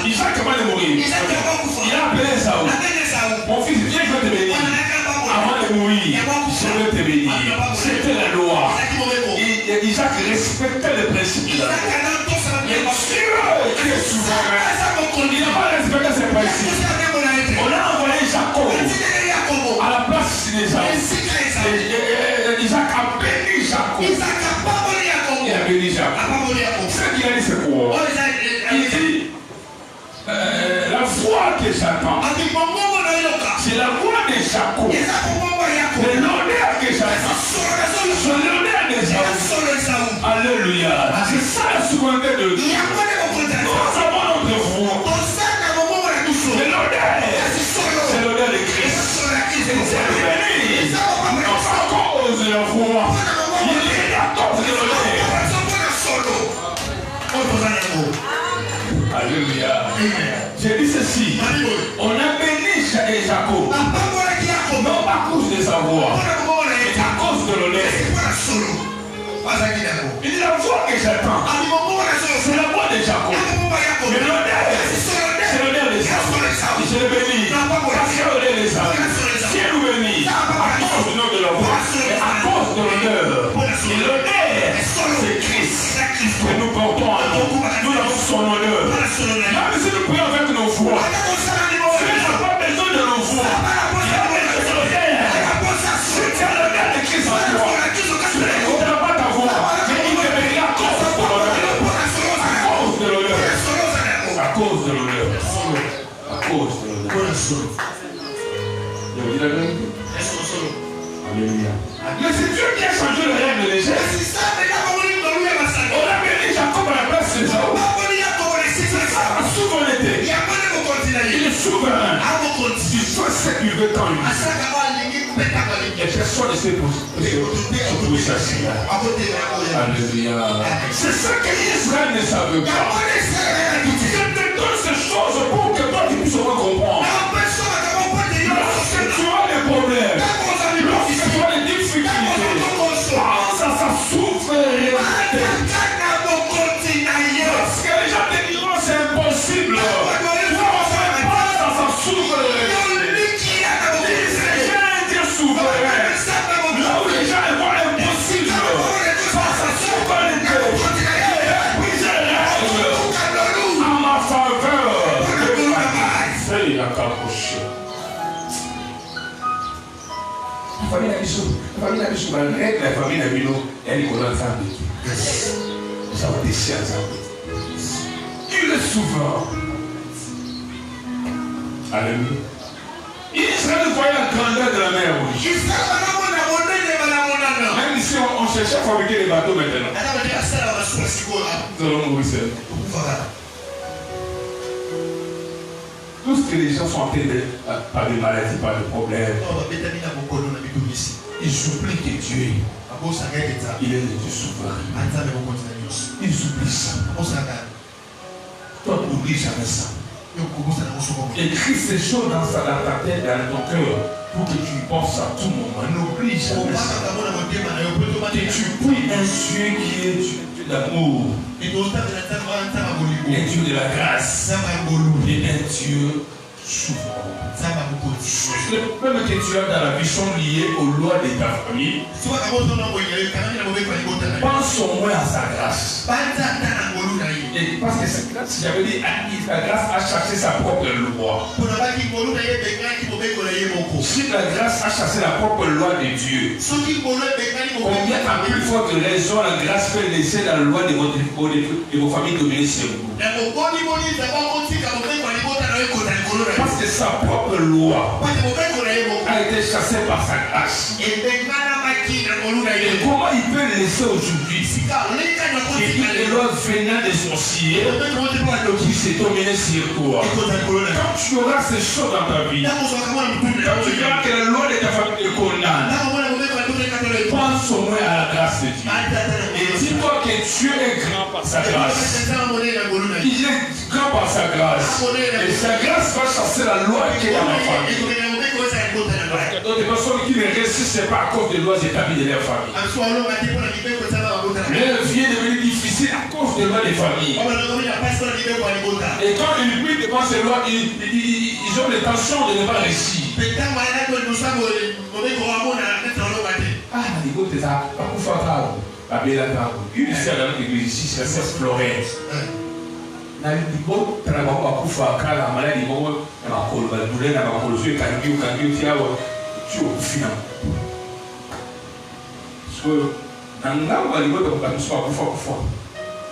Isaac avant de mourir, il a appelé Esaü. Mon fils, viens, je vais te bénir. Avant de mourir, je vais te bénir. C'était la loi. Isaac respectait les principes de la loi. Mais Dieu qui est souverain, il n'a pas respecté ces principes. On a envoyé Jacob à la place d'Esaü. Isaac a Jacob. Il a béni Jacob. Ce qu'il a dit, c'est quoi? Il dit la voix que j'attends, c'est la voix de Jacob. C'est l'honneur que j'attends. C'est l'honneur de Jacob. Alléluia. C'est ça la souveraineté de Dieu. Nous avons notre voix. C'est l'honneur. C'est l'honneur de Christ. C'est béni. Non, pas cause de la voix. Il est à cause de l'honneur. Alléluia. J'ai dit ceci. On a béni Jacob. Non pas à cause de sa voix, mais à cause de l'honneur. Il dit la voix que j'attends. C'est la voix de Jacob. Mais l'honneur, c'est l'honneur de Jacob. Je le bénis. Parce que l'honneur de Jacob. Si elle nous bénit, à cause du nom de la voix, et à cause de l'honneur. Et l'honneur, c'est Christ que nous portons à nous. Nous avons son honneur. Même si nous prions avec nos voix, si nous n'avons pas besoin de nos voix, il y a besoin de l'honneur. Si tu as l'honneur de Christ en toi, tu n'écouteras pas ta voix, mais il te bénira à cause de l'honneur. À cause de l'honneur. À cause de l'honneur. Je vous dis la vérité. Alléluia. Mais c'est Dieu qui a changé le règne de l'Égypte. On a béni Jacob à la place de Saül. C'est ça la souveraineté. Il est souverain. Il fait ce qu'il veut quand il veut. Et personne ne sait pour ça. Alléluia. C'est ça que Israël ne savait pas. Je te donne ces choses pour que toi tu puisses comprendre. Lorsque tu as des problèmes, lorsque tu as des difficultés, pense à sa souveraineté. Lorsque les gens te diront c'est impossible, toi pense à sa souveraineté. C'est un Dieu souverain. Là où les gens voient impossible, pense à sa souveraineté. Il a pris en ma faveur. C'est la capoche. La famille n'a la famille n'a vu elle est ensemble. Ça va déchirer ensemble. Il est souverain. Alléluia. Israël voyait la grandeur de la mer Rouge. Même ici on cherchait à fabriquer des bateaux maintenant. Nous allons mourir seuls. Tout ce que les gens sont en train de par des maladies, par des problèmes, ils supplient que Dieu, il est le Dieu souverain. Ils oublient ça. Toi, n'oublie jamais ça. Écris ces choses dans ta tête, dans ton cœur, pour que tu y penses à tout moment. N'oublie jamais ça. Que tu pries un Dieu qui est Dieu d'amour, un Dieu de la grâce, et un Dieu souverain. Même que tu as dans la vie sont liées aux lois de ta famille, pense au moins à sa grâce. Et parce que j'avais dit, la grâce a cherché sa propre loi. Si la grâce a cherché la propre loi de Dieu, combien à plus forte raison la grâce peut laisser la loi de vos familles dominer sur vous? Parce que sa propre loi a été chassée par sa grâce. Et comment il peut laisser aujourd'hui les lois venant des sorciers qui s'est dominé sur toi? Quand tu auras ces choses dans ta vie, quand tu verras que la loi de ta famille te condamne, pense au moins à la grâce de Dieu. Et dis-toi que Dieu est grand par sa grâce. Il est grand par sa grâce. Et sa grâce va chasser la loi qui est dans ma famille. Parce que d'autres personnes qui ne réussissent pas à cause des lois établies de leur famille. Leur vie est devenue difficile à cause des lois des familles. Et quand ils prient devant ces lois, ils ont l'intention de ne pas réussir. Ah, il faut que ça une ici à l'église ici, c'est Florence. Na libo tana kwa kufa kala maladi mo na makolo ba dule na makolo so kangi tiawo tu ofina. So Nangambo aliweza kukatuswa kufa.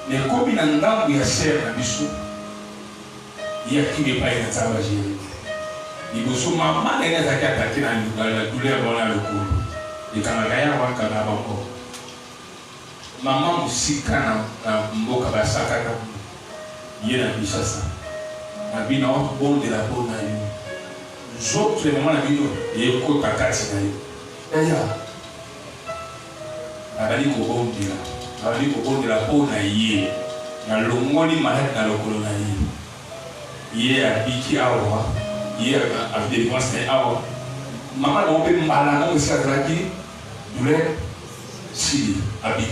Mais comme nangambo ya ser na biso. Il y a qui n'est pas une table génie. Il faut que maman ait attaqué la douleur dans le cou. Et quand la gaïa va quand la banque. Maman aussi quand la mboka va s'attaquer. Il y a la bichassa. La bina bon de la peau na yo. J'autre les mamans la bino et ko takati na yo. D'ailleurs, abali ko bon de la. Abali ko bon de la peau na yé. Na longoli malade na lokolo na yé. Il a piqué à roi, il a dévancé à roi. Maman n'a pas eu mal à nous, ça a dit, douleur, si, à piqué.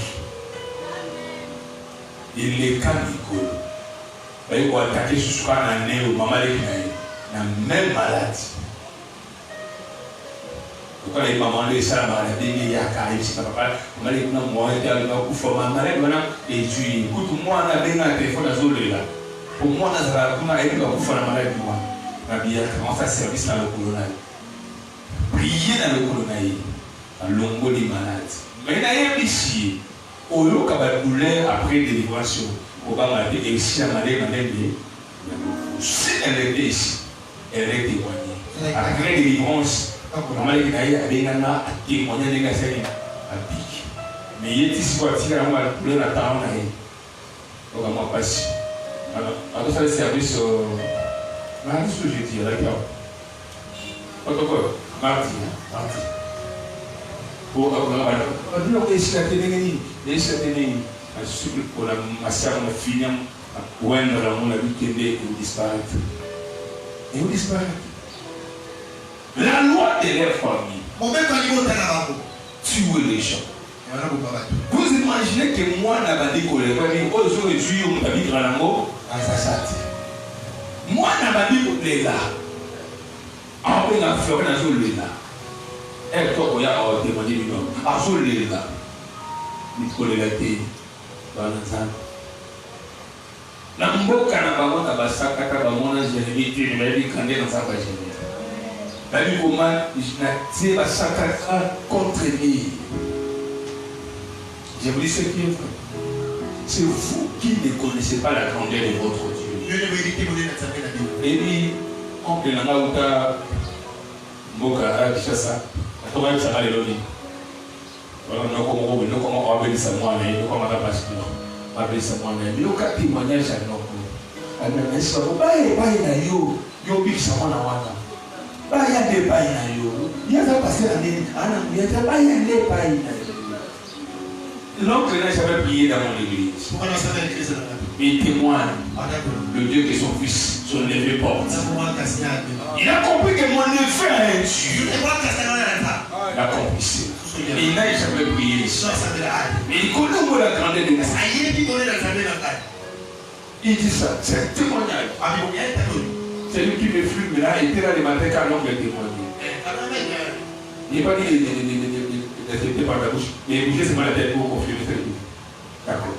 Il est calme, il faut attaquer sur ce qu'on a né, maman est la même maladie. Quand les mamans les ça, il y a carré, c'est pas papa, maman est moi, elle est là, pour faire ma maladie, et tu écoutes, moi, on a bien un téléphone à zone là. Pour moi, on a été pour faire la maladie. On fait service dans le colonel. Prier dans le colonel. Dans l'ongo des malades. Mais il y a ici, au lieu de douleur après délivrance, on va dire, et si la maladie est si elle est ici, elle est témoignée. Après délivrance, la maladie est témoignée de la à pique. Mais il y a ici, il y a la douleur à temps. On va m'en passer. Alors, ça le service mardi ou jeudi, d'accord. Mardi. Pour la esse la télé, pour la masse à finir, à la mon habitude et disparaître. Et vous disparaître. La loi de leur famille. Tuer les gens. Vous imaginez que moi, n'a pas dit que les familles, aujourd'hui, on a dit que la mort, moi, n'a pas dit que les là. En fait, on a fait un jour les là. Et toi, on a demandé du nom. Un jour les là. Il faut les laisser dans le sang. La mboka n'a pas monté à Bassaka, à mon âge, j'ai dit que je vais dire qu'on est dans sa page. La vie comment je n'ai pas Bassaka contre lui. Je vous dis ce qui est vrai. C'est vous qui ne connaissez pas la grandeur de votre Dieu. Et puis, oncle Nangauta, Mboka, Kishasa, à toi, ça va les lobbies. Voilà, nous comment on appelle ça moi, mais nous comment on appelle ça moi. On appelle ça moi, mais nous quand témoignage à nous. Alors, est-ce que vous voyez, na yo, yo big sama na wana. Ba ya de ba na yo. Il y a ça passé année, ana, il y a ça ba ya de ba na yo. L'oncle n'a jamais prié dans mon église. Il témoigne le Dieu que son fils, son neveu porte. Il a compris que mon neveu a un Dieu. Il a compris ça. Il n'a jamais prié ici. Mais il connaît la grandeur de Dieu. Il dit ça, c'est un témoignage. C'est lui qui me fume là, il était là le matin quand l'oncle témoignait. Il n'est pas dit d'accepter par la bouche, mais il bougeait seulement la tête pour confirmer. D'accord.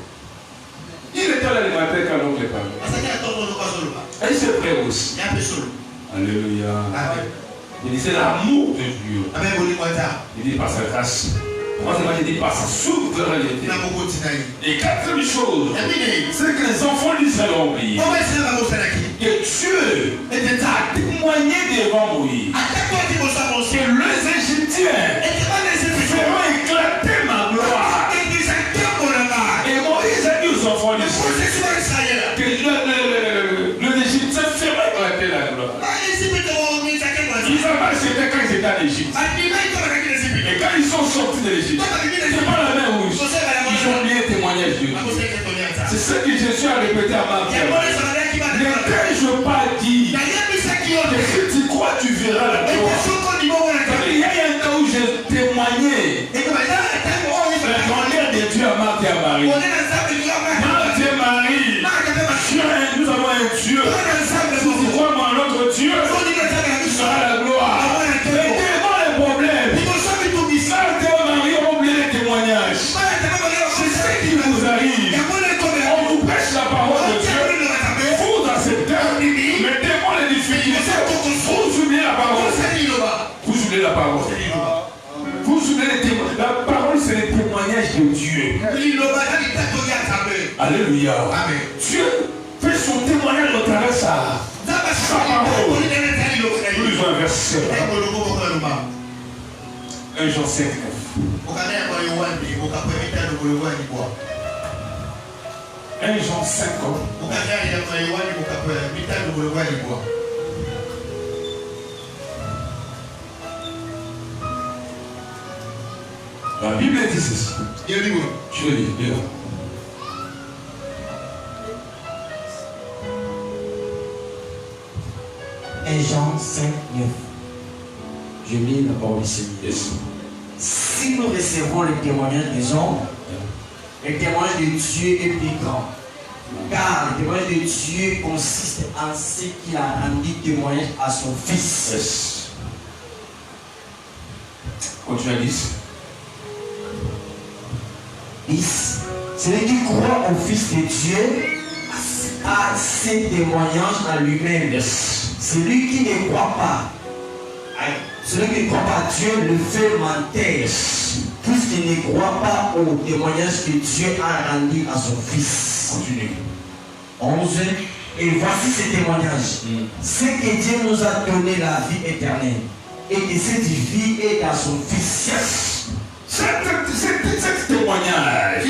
Il était là le matin quand l'oncle parlait. Et c'est vrai aussi. Alléluia. Il dit c'est l'amour de Dieu. Il dit par sa grâce. Troisièmement, il dit par sa souveraineté. Et quatrième chose, c'est que les enfants d'Israël ont oublié que Dieu a témoigné devant Moïse que les Égyptiens feront éclater ma gloire. Et Moïse a dit aux enfants d'Israël que les Égyptiens feront éclater la gloire. Ils ont marché quand ils étaient en Égypte. Et quand ils sont sortis de l'Égypte, c'est pas la même rouge. Ils ont bien témoigné de Dieu. C'est ce que Jésus a répété à Marc. Ne t'ai-je pas dit que si tu crois, tu verras la gloire. Il y a un temps où j'ai témoigné la grandeur de Dieu à Marc et à Marie. Marc et Marie, nous avons un Dieu. Si tu crois en notre Dieu, tu seras la gloire. C'est ce qui vous arrive. On vous prêche la parole de Dieu. Vous acceptez. Mettez-moi les difficultés. Vous oubliez la parole. Vous vous souvenez des témoignages? La parole, c'est les témoignages de Dieu. Alléluia. Amen. Dieu fait son témoignage au travers de sa parole. Plus un verset. 1 Jean 5, 9. 1 Jean 5, 9. La Bible dit ceci. Je le lis. 1 Jean 5, 9. Je lis la parole ici. Yes. Si nous recevons le témoignage des hommes, le témoignage de Dieu est plus grand. Car le témoignage de Dieu consiste en ce qu'il a rendu témoignage à son Fils. Yes. Continue à 10. 10. Celui qui croit au Fils de Dieu a ses témoignages en lui-même. Yes. Celui qui ne croit pas, celui qui ne croit pas Dieu le fait mentir, puisqu'il ne croit pas au témoignage que Dieu a rendu à son Fils. Continue. 11. Et voici ces témoignages. C'est que Dieu nous a donné la vie éternelle et que cette vie est dans son Fils. Yes. Cet témoignage,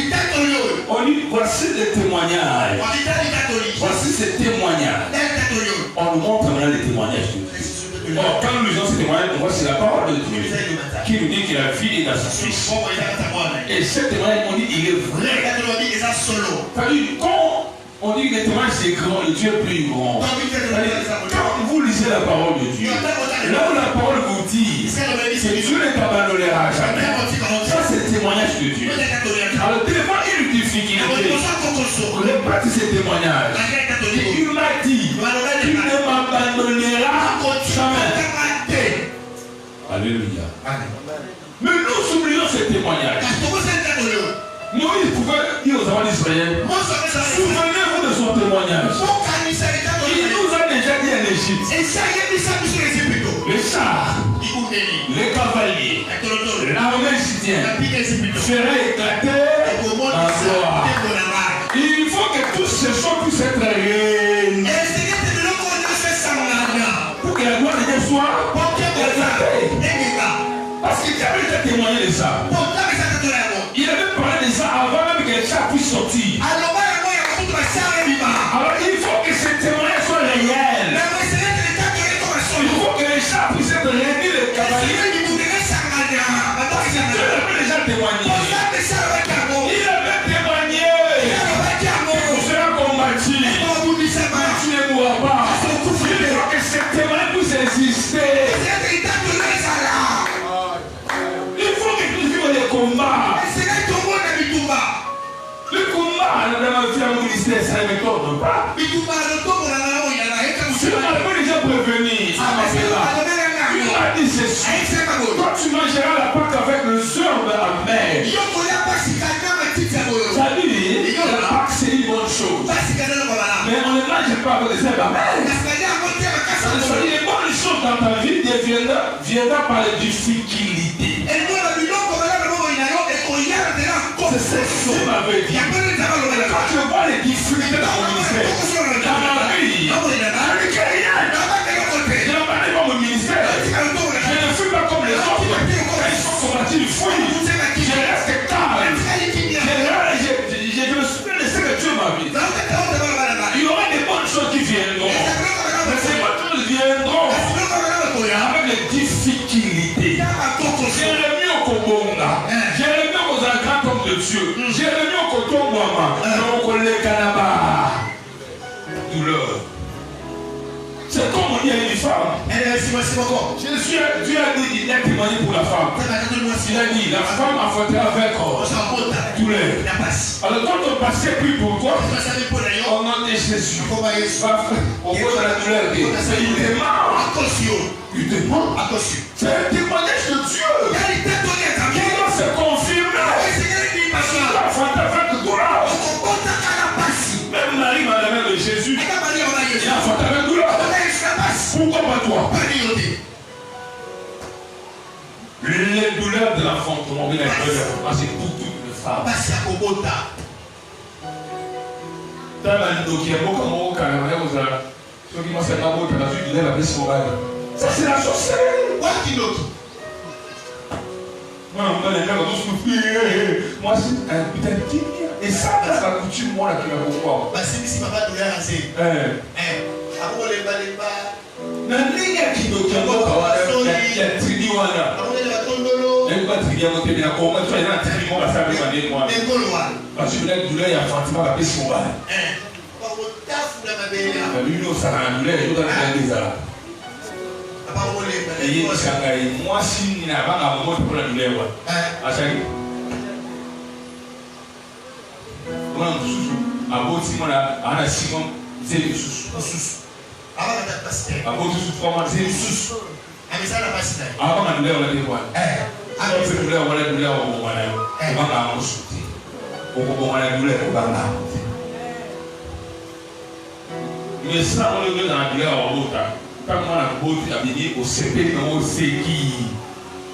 on dit voici les témoignages. Voici ces témoignages. On nous montre maintenant les témoignages de Dieu. Or, quand nous lisons ces témoignages, on voit c'est la parole de Dieu qui nous dit que la vie est dans son Fils. Et ce témoignage, on dit il est vrai. C'est-à-dire, quand on dit que le témoignage c'est grand, le Dieu est plus grand. Quand vous lisez la parole de Dieu, là où la parole vous dit que Dieu ne t'abandonnera jamais, ça c'est le témoignage de Dieu. Alors, tellement une difficulté, le prêtre de ce témoignage, il m'a dit qu'il ne m'abandonnera jamais. Alléluia. Mais nous oublions ce témoignage. Moïse pouvait dire aux enfants d'Israël, souvenez-vous de son témoignage. Il nous a déjà dit en Égypte, les chars, les cavaliers, l'armée égyptienne feraient éclater en gloire. Il faut que toutes ces choses puissent être réunies pour que la gloire de Dieu soit éclatée. Parce qu'il avait déjà témoigné de ça. Il avait parlé de ça avant même que les chars puissent sortir. Alors il faut que ce témoignage soit réel. Il faut que les chars puissent être réunis, les cavaliers. Parce que Dieu avait déjà témoigné. Il avait témoigné. Tu seras combattu. Tu ne mourras pas. Il faut que ce témoignage puisse exister. Il faut que tu vives les combats. Le combat dans ma vie à mon ministère, ça ne me tourne pas. Tu m'avais déjà prévenu. Tu m'as dit ceci. Quand tu mangeras la pâte avec le sueur de la mer, ça dit, la pâte c'est une bonne chose. Mais on ne mange pas avec les herbes amères. Les bonnes choses dans ta vie viendront par les difficultés. C'est ce que tu m'avais dit. Quand je vois les difficultés dans mon ministère, dans ma vie, je ne crée rien. Je n'abandonne pas mon ministère. Je ne suis pas comme les autres. Quand ils sont combattus, ils fuient. Je reste calme. Je me souviens de ce que Dieu m'a dit. Il y aura des bonnes choses qui viendront. Mais ces bonnes choses viendront avec les difficultés. Jérémie au Kobonga. Jérémie aux grands hommes de Dieu. Jérémie au Kotombouama. Donc on les canabas. Douleur. C'est comme on dit à une femme. Dieu a dit qu'il a témoigné pour la femme. Il a dit la femme affrontera avec douleur. Alors quand on passait plus pour toi, au nom de Jésus, on voit la douleur. Il démarre. Il démarre. C'est un témoignage de Dieu. Qui doit se confirmer. Il doit affronter avec douleur. Même Marie, la mère de Jésus, il a affronté avec douleur. Pourquoi pas toi? Les douleurs de la enfant, comment il a parce que pour toutes les femmes. Parce qu'il y a Kobota. Ça c'est la sorcellerie. Quoi qu'il autre? Moi, c'est un putain de tigre. Et ça, c'est la coutume, moi, là, qui m'a beaucoup. Parce que si papa doit raser. Après, les balais. Nandiga kidogo ya tridiwana. Ndio tridia mote bila koma tu ina trimo ba sabe mane mwa. Parce que douleur ya Fatima ba pesi mo ba. Ba ko tafu na mabela. Ba bino sara douleur yo dans la désara. Apa ko le ba. Et il sangai moi si ni na ba ga mo pour la douleur wa. Achaki. Moi susu aboti mona ana Simon zeli susu. Avant de passer. Avant de se former, c'est mais ça n'a pas si avant de nous aller voir. Alors c'est nous aller douleur au moment là. On va en sauter. Au moment là douleur au banga. Mais ça on le dans la douleur au bout. Quand on a beau habillé au CP dans au séki.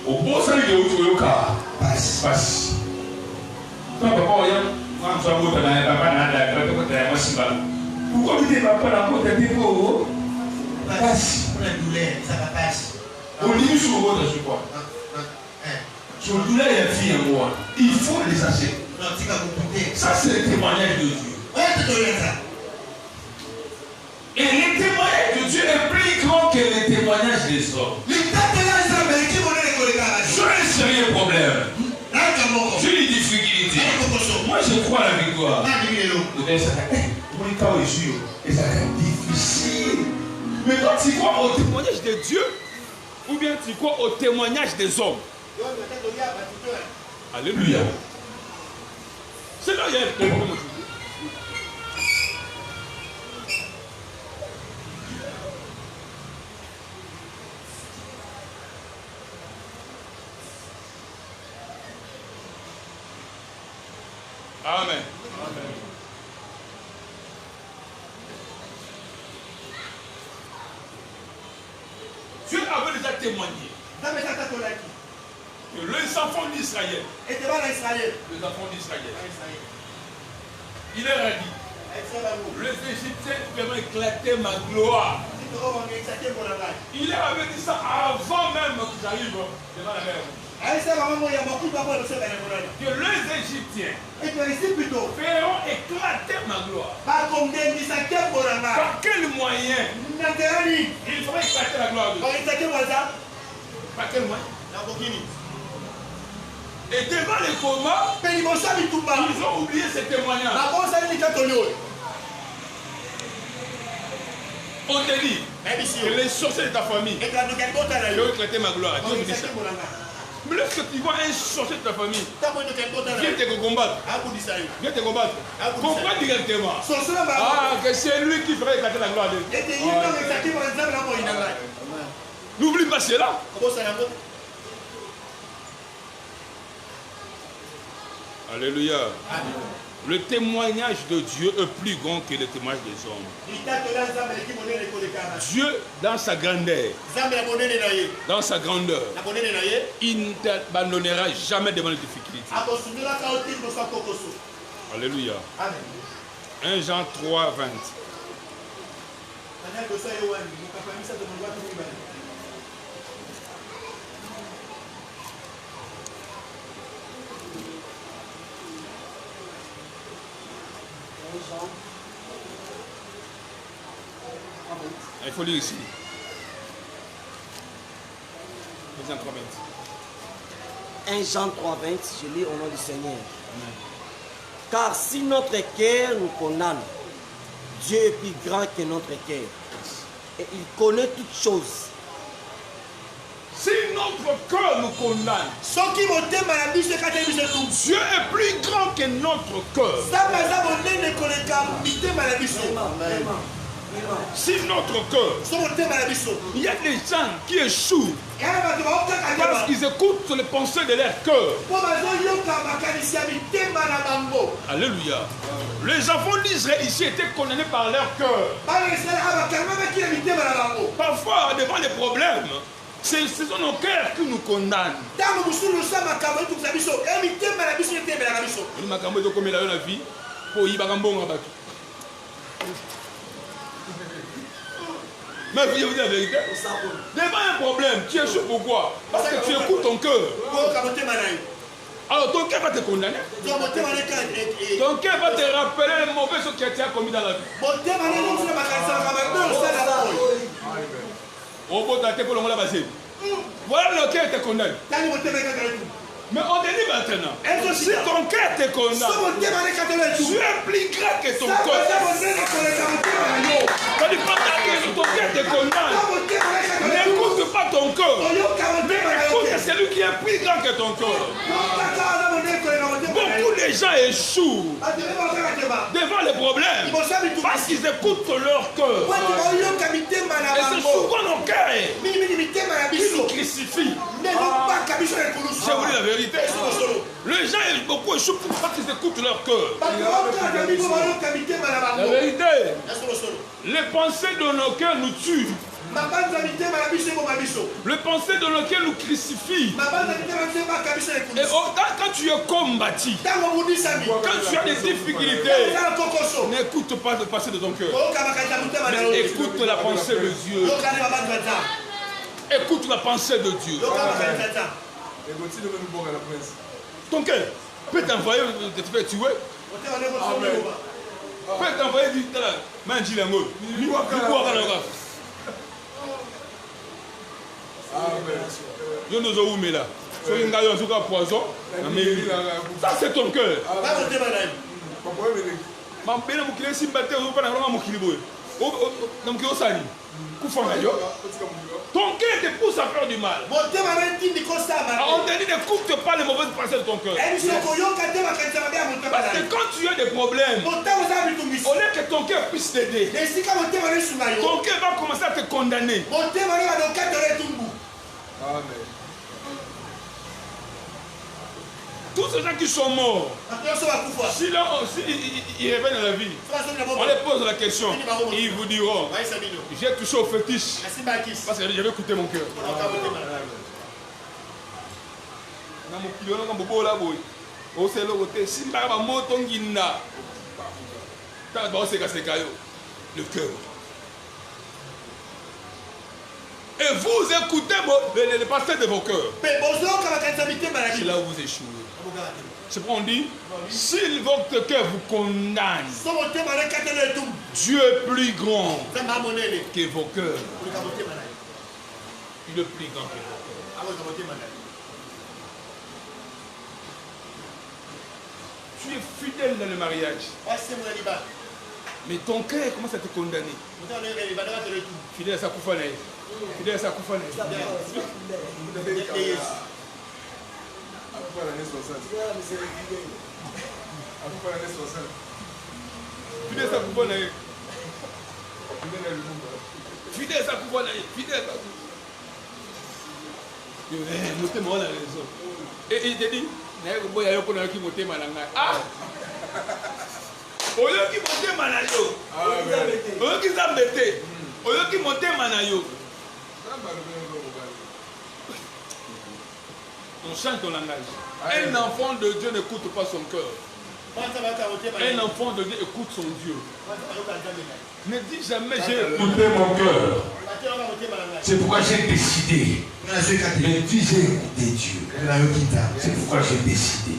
Au beau ça il est au yoka. Passe. Toi papa oya, moi je suis au bout dans la papa na la moi si ba. Pourquoi tu n'es pas la côte de Débo? Passe. Pour la douleur, ça va passer. On lit sur le route, je crois. Sur le douleur, il y a fille en moi. Il faut les acheter. Ça, c'est le témoignage de Dieu. Et le témoignage de Dieu est plus grand que le témoignage des hommes. Je n'ai sérieux problème. J'ai des difficultés. Moi, je crois à la victoire. Et ça va être difficile. Mais quand tu crois au témoignage de Dieu, ou bien tu crois au témoignage des hommes. Alléluia. C'est là qu'il y a le problème. Amen. Amen. Dieu avait déjà témoigné que les enfants d'Israël, les enfants d'Israël, il leur a dit, les Égyptiens peuvent éclater ma gloire. Il leur avait dit ça avant même qu'ils arrivent devant la mer. Que les Égyptiens feront éclater ma gloire. Par quel moyen il fera éclater la gloire de Dieu? Par quel moyen? Et devant les combats, ils ont oublié ce témoignage. On te dit que les sorciers de ta famille ont éclaté ma gloire. Dieu me dit ça. Mais lorsque tu vois un sorcier de ta famille, viens te combattre. Viens te combattre. Comprends directement. Ah, que c'est lui qui ferait éclater la gloire de Dieu. N'oublie pas cela. Alléluia. Le témoignage de Dieu est plus grand que le témoignage des hommes. Dieu, dans sa grandeur, il ne t'abandonnera jamais devant les difficultés. Alléluia. 1 Jean 3, 20. Il faut lire ici. 1 Jean 3, 20, je lis au nom du Seigneur. Amen. Car si notre cœur nous condamne, Dieu est plus grand que notre cœur. Et il connaît toutes choses. Si notre cœur nous condamne, Dieu est plus grand que notre cœur. Si notre cœur, il y a des gens qui échouent parce qu'ils écoutent les pensées de leur cœur. Alléluia. Les enfants d'Israël ici étaient condamnés par leur cœur. Parfois, devant les problèmes, ce sont nos cœurs qui nous condamnent. Il m'a camé de comme il a eu la vie pour y avoir un bon rabat. Mais vous dites la vérité. Devant un problème, tu es chaud pourquoi? Parce que tu écoutes ton cœur. Alors ton cœur va te condamner. Ton cœur va te rappeler les mauvaises choses que tu as commis dans la vie. On peut tâter pour le monde basé. Voilà le cœur te condamne. Mais on te dit maintenant, si ton cœur te condamne, tu es plus grand que ton corps. Ton cœur te condamne. N'écoute pas ton corps. Écoute celui qui est plus grand que ton corps. Beaucoup de gens échouent devant les problèmes parce qu'ils écoutent leur cœur. Et c'est souvent nos cœurs qui nous crucifient. Je vous dis la vérité. Les gens beaucoup échouent parce qu'ils écoutent leur cœur. La vérité. Les pensées de nos cœurs nous tuent. Le pensée de nos cœurs nous crucifie. Et quand tu es combattu, quand tu as des difficultés, n'écoute pas le passé de ton cœur. Mais écoute la pensée de Dieu. Écoute la pensée de Dieu. Ton cœur peut t'envoyer te faire tuer. Peut t'envoyer du ça c'est ton cœur. Ton cœur te pousse à faire du mal. On te dit n'écoute pas les mauvaises pensées de ton cœur. Parce que quand tu as des problèmes, au lieu que ton cœur puisse t'aider, ton cœur va commencer à te condamner. Amen. Tous ces gens qui sont morts, s'ils reviennent à la vie, on les pose la question, ils vous diront, j'ai touché au fétiche, parce que j'avais écouté mon cœur. Le cœur. Et vous écoutez les pasteurs de vos cœurs. C'est là où vous échouez. C'est pourquoi on dit, si votre cœur vous condamne, Dieu est plus grand que vos cœurs. Il est plus grand que vos cœurs. Tu es fidèle dans le mariage. Mais ton cœur commence à te condamner. Fidèle à sa coufanaï. Fidèle à sa coufanaï. Fidèle à sa coufanaï. Fidèle à sa coufanaï. Fidèle à sa coufanaï. Et il te dit, ah! Oyo qui monte manayo. Oyo qui s'embête. Oyo qui monte manayo. On chante ton langage. Un enfant de Dieu n'écoute pas son cœur. Un enfant de Dieu écoute son Dieu. Ne dis jamais j'ai écouté mon cœur. C'est pourquoi j'ai décidé. Mais dis j'ai écouté Dieu. C'est pourquoi j'ai décidé.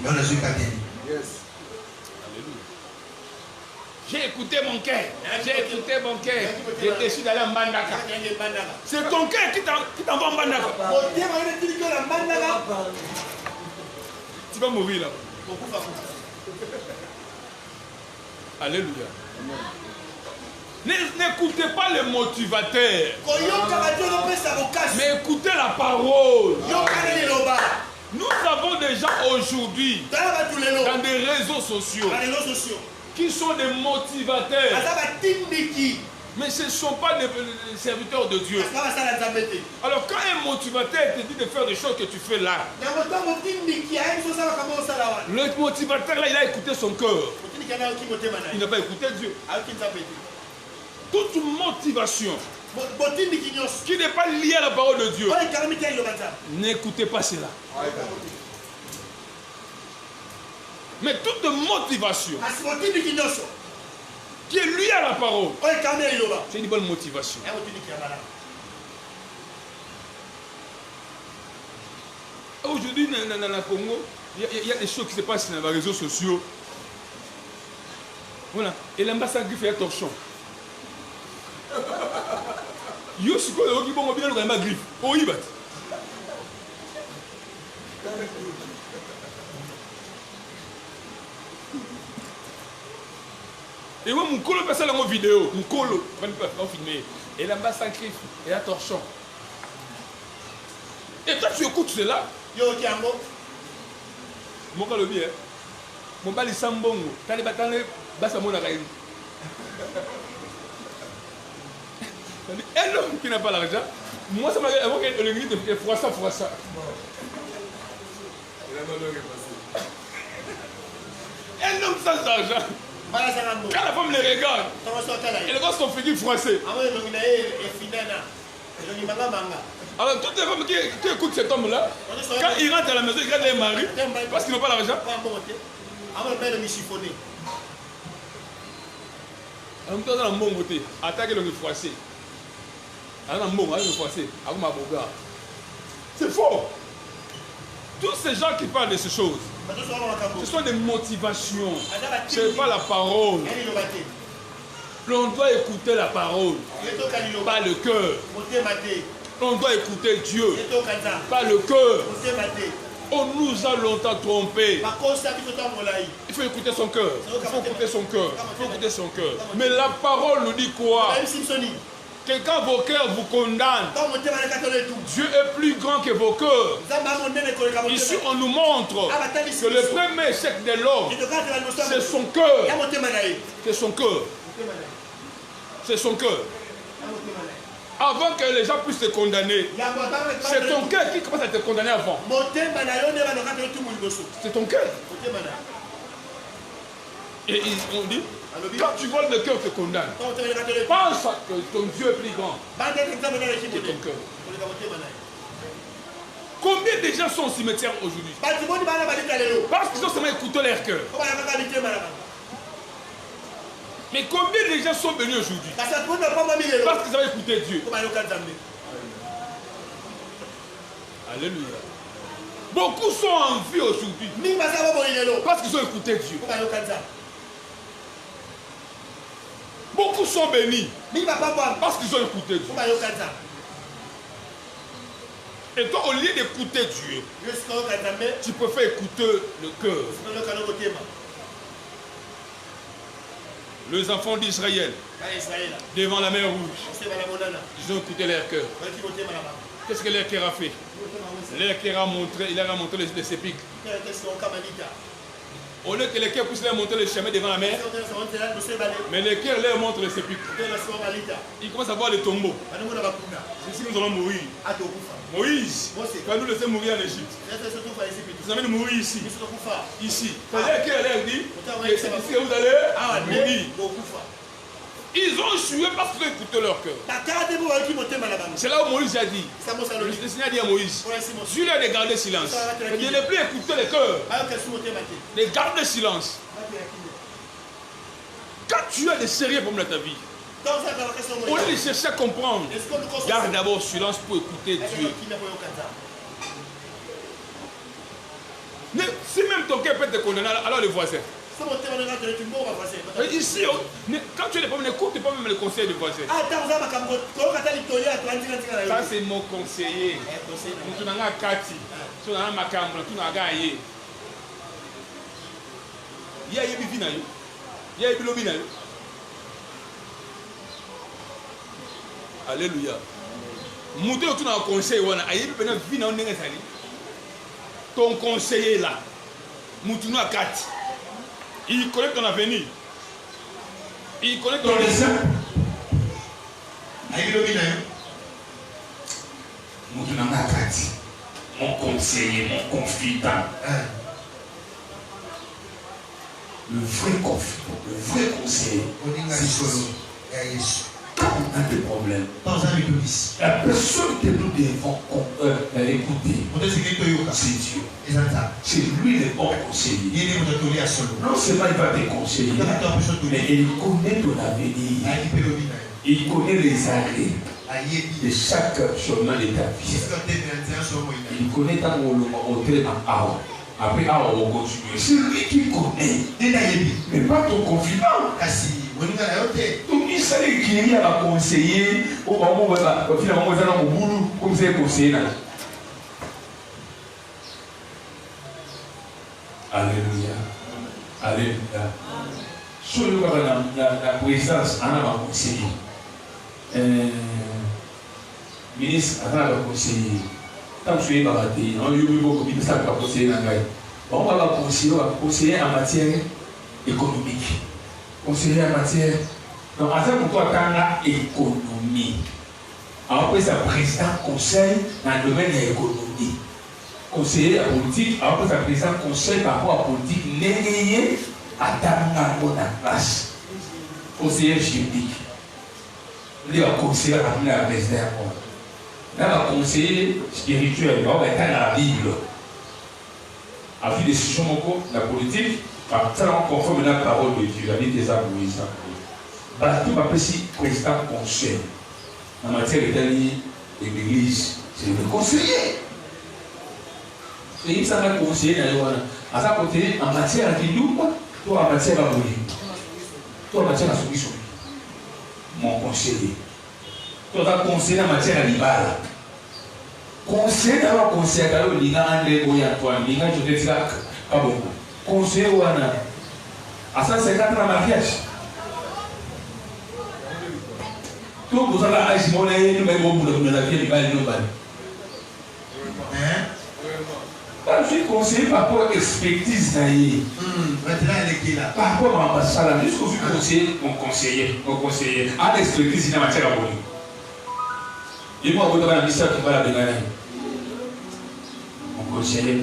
J'ai écouté mon cœur. J'ai écouté mon cœur. J'ai décidé d'aller en Mbandaka. C'est ton cœur qui t'envoie en Mbandaka. Tu vas mourir là. Alléluia. N'écoutez pas les motivateurs. Mais écoutez la parole. Nous avons des gens aujourd'hui dans des réseaux sociaux qui sont des motivateurs. Mais ce ne sont pas des serviteurs de Dieu. Alors quand un motivateur te dit de faire des choses que tu fais là, le motivateur là, il a écouté son cœur. Il n'a pas écouté Dieu. Toute motivation qui n'est pas liée à la parole de Dieu, n'écoutez pas cela. Mais toute motivation qui est liée à la parole, c'est une bonne motivation. Aujourd'hui, dans le Congo, il y a des choses qui se passent dans les réseaux sociaux. Voilà. Et l'ambassade qui fait un torchon. Yo, c'est quoi le qui bon bien le griffe. Oh, il bat. Et moi, mon colo passe dans mon vidéo. Mon colo, on filmer. Et l'ambassade griffe. Et la torchon. Et toi, tu écoutes cela. Yo, Kiambo. Mon cas le bien. Mon bali sambongo. T'as les bâtons, basa mon araï. Un homme qui n'a pas l'argent, moi ça m'a dit avant que le ministre de froissa. Un homme sans argent. Quand la femme les regarde, et les gars sont finis froissés. Alors toutes les femmes qui écoutent cet homme-là, quand ils rentrent à la maison, ils regardent les maris parce qu'ils n'ont pas l'argent. En même temps, dans le bon côté, attaquer le froissé. C'est faux. Tous ces gens qui parlent de ces choses, ce sont des motivations. Ce n'est pas la parole. L'on doit écouter la parole, pas le cœur. On doit écouter Dieu, pas le cœur. On nous a longtemps trompés. Il faut écouter son cœur. Il faut écouter son cœur. Il faut écouter son cœur. Mais la parole nous dit quoi? Que quand vos cœurs vous condamnent, Dieu est plus grand que vos cœurs. Ici, on nous montre que le premier échec de l'homme, c'est son cœur. C'est son cœur. C'est son cœur. Avant que les gens puissent te condamner, c'est ton cœur qui commence à te condamner avant. C'est ton cœur. Et on dit, quand tu vois le cœur te condamne, pense que ton Dieu est plus grand que ton cœur. Combien de gens sont au cimetière aujourd'hui? Parce qu'ils ont seulement écouté leur cœur. Mais combien de gens sont venus aujourd'hui? Parce qu'ils avaient écouté Dieu. Alléluia. Beaucoup sont en vie aujourd'hui parce qu'ils ont écouté Dieu. Beaucoup sont bénis parce qu'ils ont écouté Dieu. Et toi, au lieu d'écouter Dieu, tu préfères écouter le cœur. Les enfants d'Israël, devant la mer Rouge, ils ont écouté leur cœur. Qu'est-ce que leur cœur a fait? Leur cœur a montré, il leur a montré les sépulcres. Au lieu que les cœurs puissent leur montrer le chemin devant la mer, mais les cœurs leur montrent les sépulcres. Ils commencent à voir les tombeaux. C'est ici que nous allons mourir. Moïse, quand nous laissons mourir en Égypte, nous allons mourir ici. Ici. Leur cœur leur dit que c'est ici que vous allez mourir. Ils ont échoué parce qu'ils ont écouté leur cœur. C'est là où Moïse a dit, le Seigneur a dit à Moïse, Dieu leur a de garder silence. De ne plus écouter le cœur. De garder silence. Quand tu as des sérieux problèmes dans ta vie, au lieu de chercher à comprendre, garde d'abord silence pour écouter Dieu. Mais si même ton cœur peut te condamner, alors le voisin. Ici, quand tu es des problèmes, n'écoute pas même les conseils du voisin. Ça, c'est mon conseiller. Tu n'as pas Kati. Tu n'as pas Makam. Tu n'as pas Aye. Il y a des bivina. Il y a des bilobina. Alléluia. Moutez tu n'as un conseil. Ton conseiller là. Moutounou à Kati. Il connaît ton avenir. Il connaît ton destin. Mon conseiller, mon confident. Le vrai confident, le vrai conseiller. On a des problèmes. La La personne que nous devons écouter, c'est Dieu. C'est lui le bon conseiller. Non seulement il va te conseiller, mais il connaît ton avenir. Il connaît les arrêts de chaque chemin de ta vie. Il connaît ta hôtel en haut. Après, on va continuer. C'est lui qui connaît. Mais pas ton confident. Donc, il savait qu'il y a un conseiller. Au moment où finalement, on va au boulot, comme c'est conseiller. Alléluia. Alléluia. Sur la présence, on a un conseiller. Ministre, on a un conseiller. Tant que je suis baraté, on a eu beaucoup de ça pour conseiller. On va conseiller en matière économique. Conseiller en matière. Donc, à ça, pour toi, tu économie. Alors, après, ça président conseil dans le domaine de l'économie. Conseiller à politique, après, ça président conseil par rapport à la politique, n'est à la place. Conseiller juridique. Il y a un conseiller à la présidence. Là, un conseiller spirituel, on va être dans la Bible. À vie de Shomoko, la politique, ça va conforme à la parole de Dieu, la vie des âmes, oui, ça. Tout va passer président conseil. En matière de l'église, c'est le conseiller. Et ça va conseiller dans le monde. À ça côté, en matière de nous, toi en matière de mourir. Toi en matière de soumission. Mon conseiller. Toi tu as conseillé en matière de l'ibala. Conseiller d'abord conseiller d'abord l'Iga André Boyantoine, l'Iga Jodé Tlak, pas beaucoup. Conseiller Wana. À 150 ans mariage. Tout vous avez agi monnaie, nous même au bout de la vie, il va y avoir. Quand je suis conseiller par rapport à l'expertise, par rapport à l'ambassade, jusqu'au vu conseiller, mon conseiller, à l'expertise, il y a matière à voler. Et moi, vous avez un ministère qui va la dégager. Mon conseiller.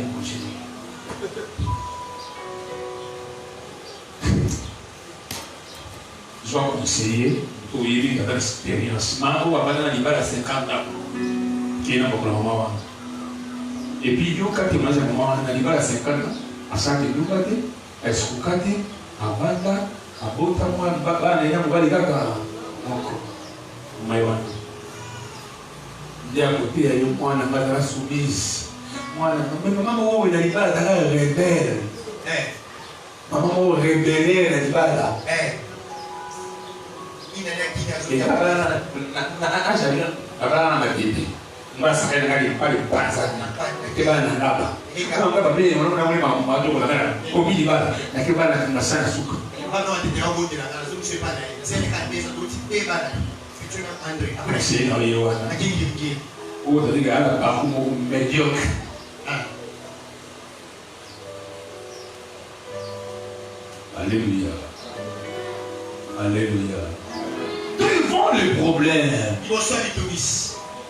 Je dois conseiller pour y vivre dans l'expérience. Mango va aller dans l'Iba à 50 ans. Qui est dans le moment. Et puis, il y a quand il y a un moment dans l'Iba à 50 ans, à chaque Loukate, à Escoukate, à Banda, à Botamwa, à Baba, il y a un moment de gaga. De à côté, il y a un point de la soumise. Maman, il y a un rebelle. Maman, rebelle, il y a et Abraham a dit, moi, ça fait un pas de passage. Et va dans là-bas. Et quand on va payer, on a un peu de la comme il va, la qui va dans la salle à souk. C'est dans les oies. Ou de regarder à un médiocre. Alléluia. Alléluia. Devant le problème,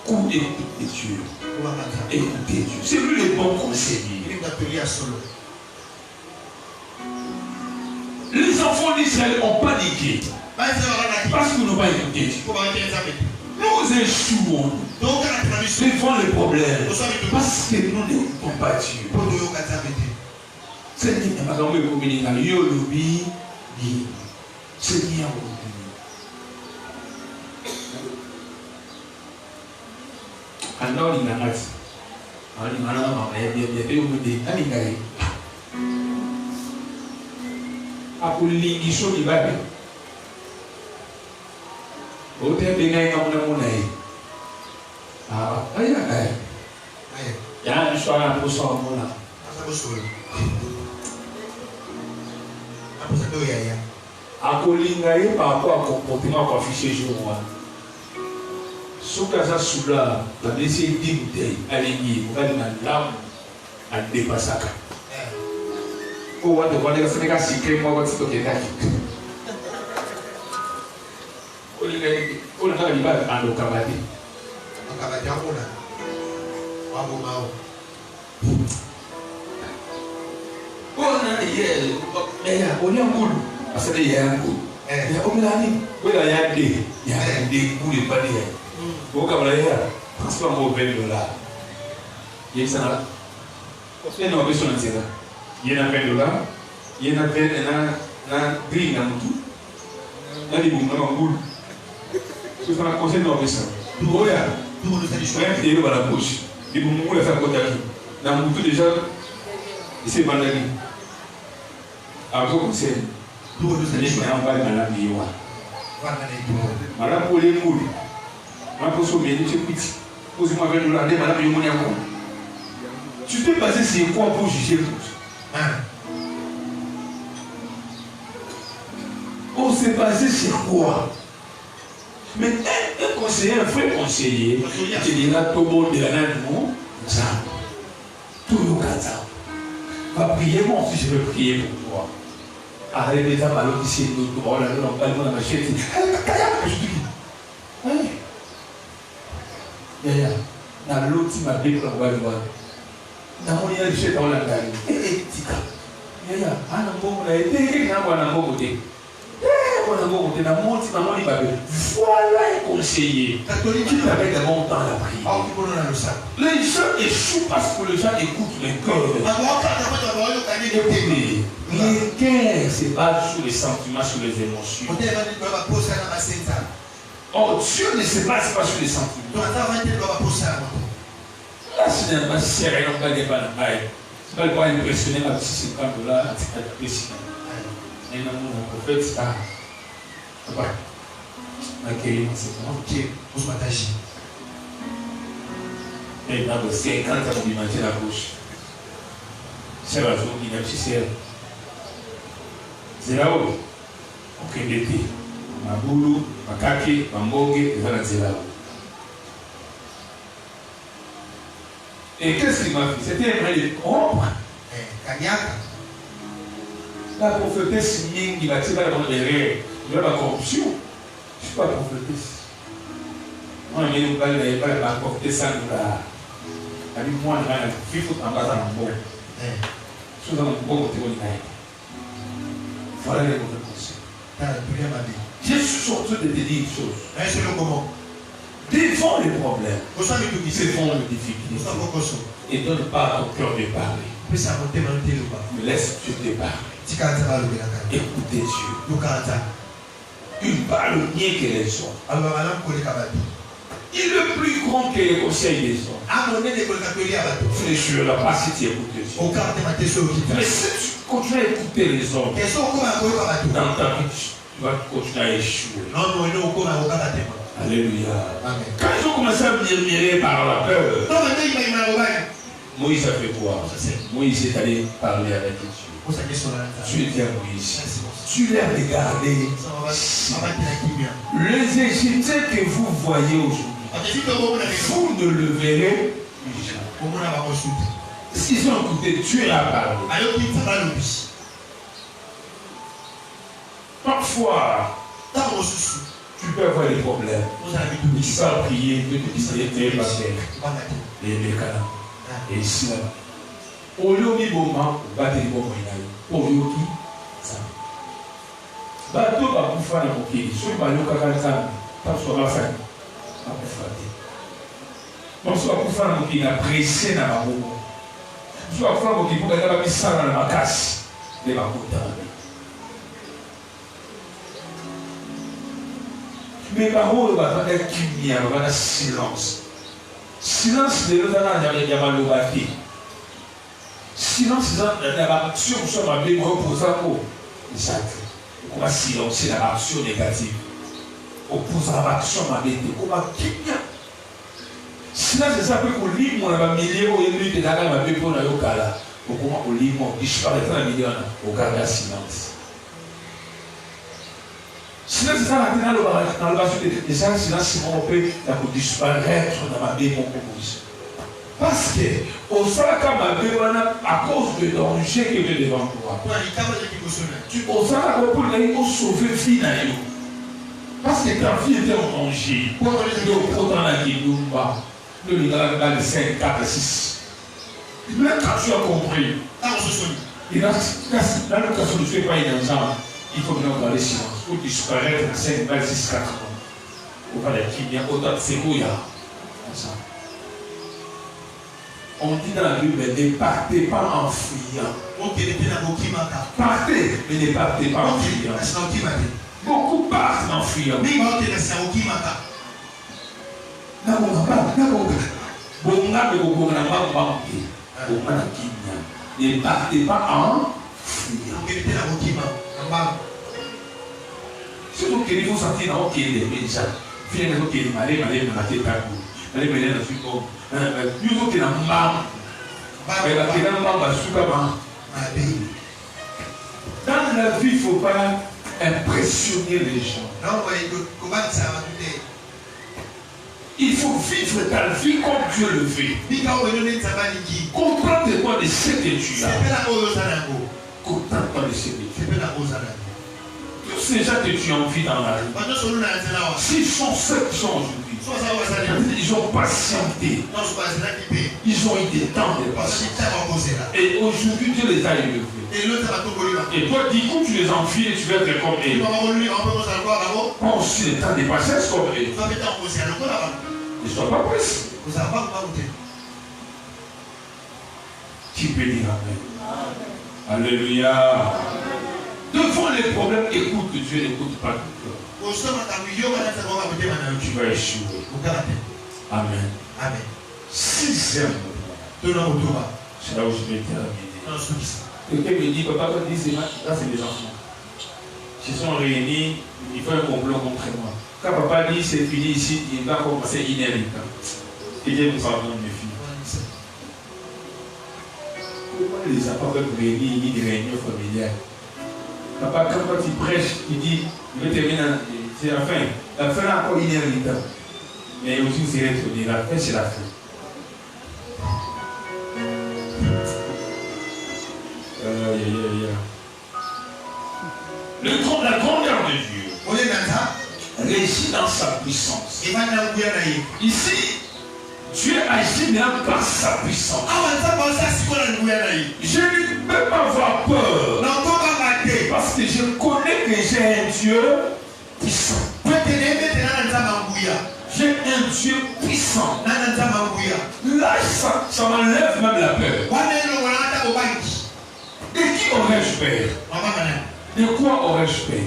écoutez Dieu. Écoutez Dieu. C'est lui le bon conseiller. Les enfants d'Israël ont paniqué parce qu'ils n'ont pas écouté Dieu. Nous échouons devant le problème parce que nous n'écoutons pas Dieu. C'est Seigneur, alors il a dit, akolinga par rapport à comportement qu'on affiche chez moi. Ce que ça sous là, la deuxième dignité, aligné, on va dire l'âme à dépasser. Pour voir que c'est un secret, moi, c'est ok. On a dit à l'Okabadi. On a dit, on est en boule. Parce que il y a un coup. Il y a combien d'années? Il y a des coups de panier. Au Cameroun, principalement $20. Il y a ça là. Il y a une option de ça. Il y a $20. Il y a un green dans tout. Il y a des boules dans boule. C'est ça la conseil de ça. Tout le monde fait du choix. Il y a la bouche. Les boules la faire côté dans le tout déjà. C'est bandagé. Après conseil. Tout le monde fait du choix. Madame pour les moules. Madame pour sauver les petits. Posez-moi $20. Madame il y a mon tu peux passer sur quoi pour juger tout? On s'est basé sur quoi? Mais un conseiller, un vrai conseiller, qui dira tout le monde de la même monde, ça, tout le cas, ça. Va prier, moi aussi je veux prier pour toi. Arrêtez ça, ballon ici, nous, on a dans la machine. Dans l'autre, il m'a dit pour la voir. Dans mon lien, je suis dans la gare. Tika. Yaya, ana mbongo na été, na wana mbongo te. Wana mbongo te na monti na moni babe. Voilà un conseiller. Catholique qui avec de bon temps la prière. Les gens échouent parce que les gens écoutent les cœurs. Les cœurs se basent sur les sentiments, sur les émotions. Oh, Dieu ne se base pas sur les sentiments. Là, c'est un masseur et on va les balles. Je ne vais pas impressionner ma petite $50. C'est impressionnant. Et non, mon prophète, ça. Ouais. Accueillir, c'est ok. On se partage. Et dans le 50, ça va lui manger la bouche. C'est la zone qui n'a pas de c'est là-haut. Ok, l'été. Ma boulou, ma kaki, ma mbongue, et voilà, c'est là-haut. Et qu'est-ce qu'il m'a fait? C'était un vrai de comprendre. La prophétesse Ming, il va tirer dans les rêves. Il y a la corruption. Je ne suis pas prophétesse. On a mis une balle, il n'y a pas la prophétesse à nous là. Avec moi, il y a un fifou en bas dans le bon. Je suis dans le bon côté où il y a. Voilà les mauvais conseils. J'ai surtout de te dire une chose. Défends les problèmes. Défends les difficultés. Et donne pas à ton cœur de parler. Mais laisse Dieu te parler. Écoutez Dieu. Il parle mieux que les autres. Il est le plus grand que les conseils des autres. Frère, là pas si tu écoutes Dieu. Mais si tu continues à écouter les autres, dans ta vie, tu vas continuer à échouer. Alléluia. Amen. Quand ils ont commencé à murmurer par la peur, Moïse a fait quoi? Moïse est allé parler avec Dieu. Tu étais à Moïse. Tu les regardais. Les Égyptiens que vous voyez aujourd'hui, vous ne le verrez jamais. S'ils ont écouté, Dieu a parlé. Parfois, tu peux avoir des problèmes. Ils savent prier depuis qu'ils étaient les canaux. Et ici, là, au lieu de moment, on va te dire au lieu qui ça. Bateau va vous faire un bouquet. Si on va le faire, pas sur la fin. On va faire. Donc, si on va faire un bouquet, on va presser dans la boue. Si on va faire un bouquet, on va mettre ça dans la casse. Les va mais par où on va faire qu'il y a un silence. Silence de l'autre, il y a mal au bâti. Silence de l'action sur ma vie reposant pour on va silencer la réaction négative. On pose la réaction à ma vie. On va quitter. Silence c'est ça qu'on lit, on va milieu, on lit des gars, on va pour la locale. Comment on lit, on disparaît dans la milieu, on garde le silence. Sinon, c'est ça, dans le bas des gens, sinon, on peut disparaître dans ma vie, mon proposition. Parce que, au Salaka, ma vie, à cause de danger qui est devant toi, au Salaka, pour sauver la vie, parce que ta vie était en danger. Pour dans la Guinumba, le 5, 4, 6. Même quand tu as compris, et dans le cas où tu ne fais pas une ensemble, Il faut maintenant garder silence. Ou disparaître à 5 balles, 6, 4 ans. Ou pas qu'il y a autant de séquoia. On dit dans la Bible, ne partez pas en fuyant. Partez, mais ne partez pas en fuyant. Beaucoup partent en fuyant. Ne partez pas en fuyant. Surtout qu'il faut sentir dans qu'il est déjà. Finalement, qu'il est malé, malé, malé, malé, malé, nous autres, dans la vie, il ne faut pas impressionner les gens. Il faut vivre ta vie comme Dieu le fait. Contente-toi de ce que tu as. Contente-toi de ce que tu as. Tous ces gens que tu as envie dans la vie, s'ils sont ceux qui sont aujourd'hui, ils ont patienté. Ils ont eu des temps de patience. Et aujourd'hui, Dieu les a élevés. Et toi, du coup, tu les envies et tu vas être comme eux. Prends aussi le temps de patience comme eux. Ne sois pas pressé. Qui peut dire Amen? Alléluia. Devant les problèmes, écoute Dieu, n'écoute pas ton cœur. Tu vas échouer. Amen. Amen. Sixième moment. C'est là où je vais terminer. Quelqu'un me dit, papa, quand il dit, là, c'est les enfants. Ils sont réunis, ils font un complot contre moi. Quand papa dit, c'est fini ici, il va commencer inévitable. Et Dieu nous pardonne, mes filles. Pourquoi les enfants peuvent réunir une réunion familiale? Papa, quand il prêche, il dit, il veut terminer, c'est la fin. La fin est encore inévitable. Mais aussi, c'est être dit, la fin, c'est la fin. La grandeur de Dieu régit dans sa puissance. Ici, Dieu agit même par sa puissance. Je ne peux pas avoir peur. Parce que je connais que j'ai un Dieu puissant. J'ai un Dieu puissant. Là, ça m'enlève même la peur. De qui aurais-je peur? De quoi aurais-je peur?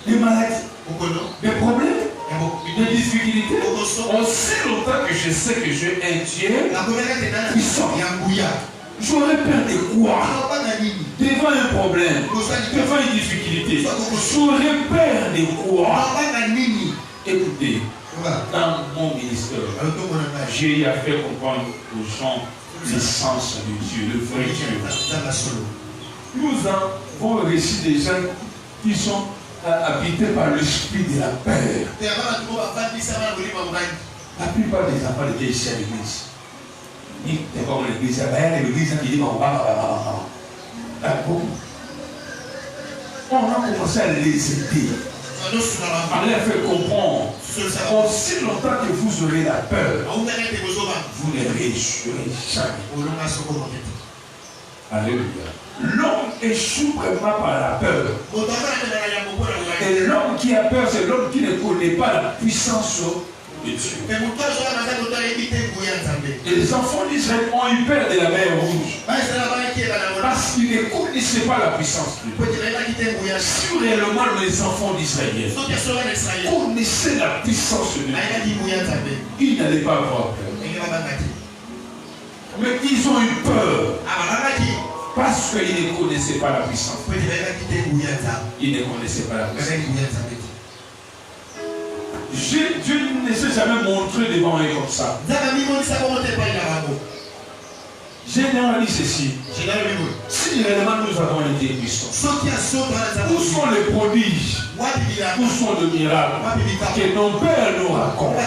Des maladies, des problèmes, des difficultés. Aussi longtemps que je sais que j'ai un Dieu puissant. J'aurais peur de quoi? Devant un problème, devant une difficulté. J'aurais peur de quoi? Écoutez, dans mon ministère, j'ai eu à faire comprendre aux gens l'essence de Dieu, le vrai Dieu. Nous avons reçu des gens qui sont habités par l'esprit de la peur. La plupart des enfants étaient ici à l'église. C'est comme l'église, il y a l'église qui dit on a commencé à les aider. On leur fait comprendre. Aussi longtemps que vous aurez la peur, vous ne réussirez jamais. Alléluia. L'homme échoue vraiment par la peur. Et l'homme qui a peur, c'est l'homme qui ne connaît pas la puissance de Dieu. Et les enfants d'Israël ont eu peur de la mer rouge. Parce qu'ils ne connaissaient pas la puissance de Dieu. Si réellement les enfants d'Israël connaissaient la puissance de Dieu, ils n'allaient pas avoir peur. Mais ils ont eu peur. Parce qu'ils ne connaissaient pas la puissance. Ils ne connaissaient pas la puissance. Dieu ne s'est jamais montré devant eux comme ça. J'ai dit ceci. Si réellement nous avons été puissants, où sont les prodiges? Où sont les miracles que nos pères nous racontent?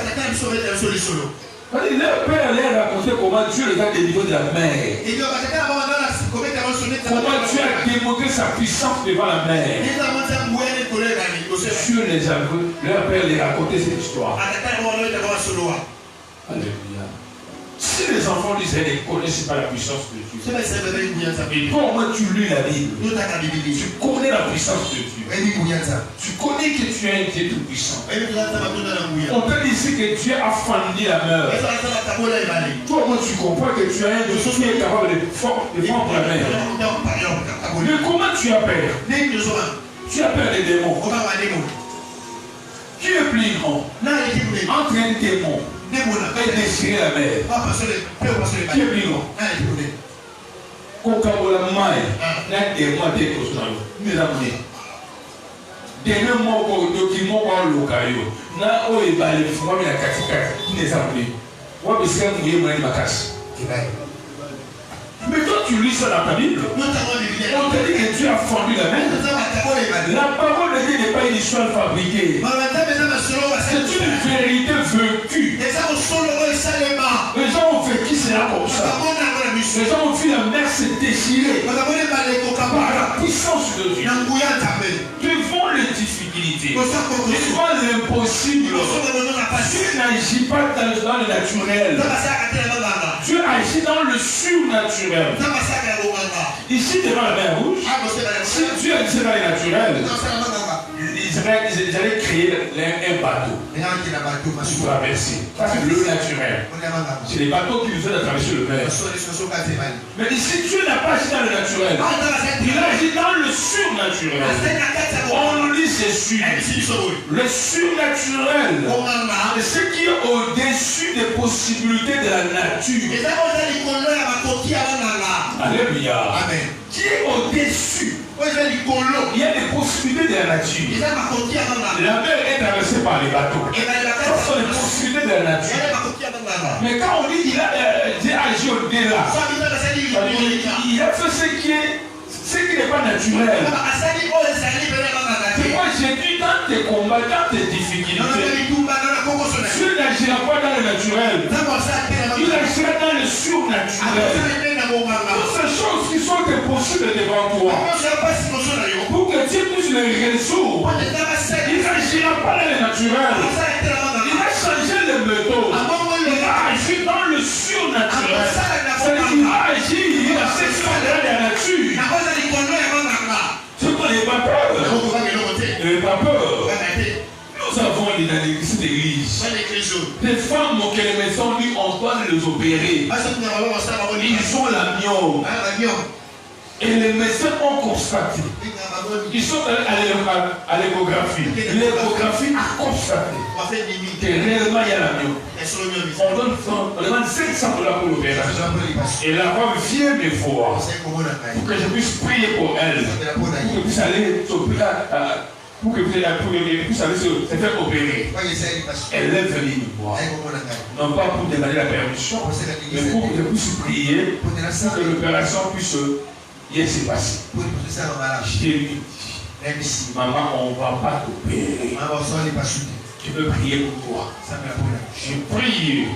Leur père leur racontait comment Dieu les a délivrés de la mer. Comment Dieu a démontré sa puissance devant la mer. Dieu les a vus, leur père les racontait cette histoire. Alléluia. Si Si les enfants d'Israël ne connaissent pas la puissance de Dieu, et toi au moins tu lis la Bible, tu connais la puissance de Dieu, tu connais que tu es un Dieu tout puissant. On te dit ici que Dieu a fendu la mer. Toi au moins tu comprends que tu as un Dieu qui est capable de fendre la mer. Mais comment tu as peur? Tu as peur des démons. Qui est plus grand entre un démon et déchirer la mer? Qui est plus grand? Coca-Cola Mai, un démon a été construit. Nous avons dit. Démon moko document par le caillou. Na o ebale fuma mi na katika. Nous avons dit. Wa bisika mouye mani makasi. Mais toi tu lis ça dans ta Bible. On te dit que Dieu a fondu la mer. La parole de Dieu n'est pas une histoire fabriquée. C'est une vérité vécue. Les gens ont vécu cela comme ça. Les gens ont vu la mer se déchirer par la puissance de Dieu. Devant les difficultés, devant l'impossible, Dieu n'agit pas dans le naturel. Dieu agit dans le surnaturel. Ici, devant la mer rouge, si Dieu agissait dans le naturel, ils allaient créer un bateau pour traverser. Ça, c'est le naturel. C'est les bateaux qui nous aident à traverser le mer. Mais ici, Dieu n'a pas agi dans le naturel. Il agit dans le surnaturel. On nous dit ceci. Le surnaturel, c'est ce qui est au-dessus des possibilités de la nature. Alléluia. Amen. Qui est au-dessus? Il y a des possibilités de la nature. La mer est traversée par les bateaux. Ce sont les possibilités de la nature. Mais quand on dit qu'il a agi au-delà, il a fait ce qui n'est pas naturel. C'est moi j'ai dit dans tes combats, dans tes difficultés, Dieu n'agira pas dans le naturel. Il agira dans le surnaturel. Toutes ces choses qui sont impossibles devant toi, pour que Dieu puisse les résoudre, il n'agira pas dans le naturel. Il a changé les méthodes. Il a agi dans le surnaturel. Il a agi, il a s'extraire de la nature. C'est qu'on n'est pas peur. Il n'est pas peur. Nous avons dans cette église des femmes que les maisons lui on doit les opérer. Ils ont la myome. Et les médecins ont constaté. Ils sont à l'échographie. L'échographie a constaté que réellement il y a la myome. On demande 500 $ pour l'opération. Et la femme vient me voir pour que je puisse prier pour elle. Pour que puisse aller pour que puisse aller se faire opérer. Elle est venue me voir. Non pas pour demander la permission, mais pour que je puisse prier pour que l'opération puisse bien se passer. Je lui dis, maman, on ne va pas t'opérer. Tu peux prier pour toi. J'ai prié.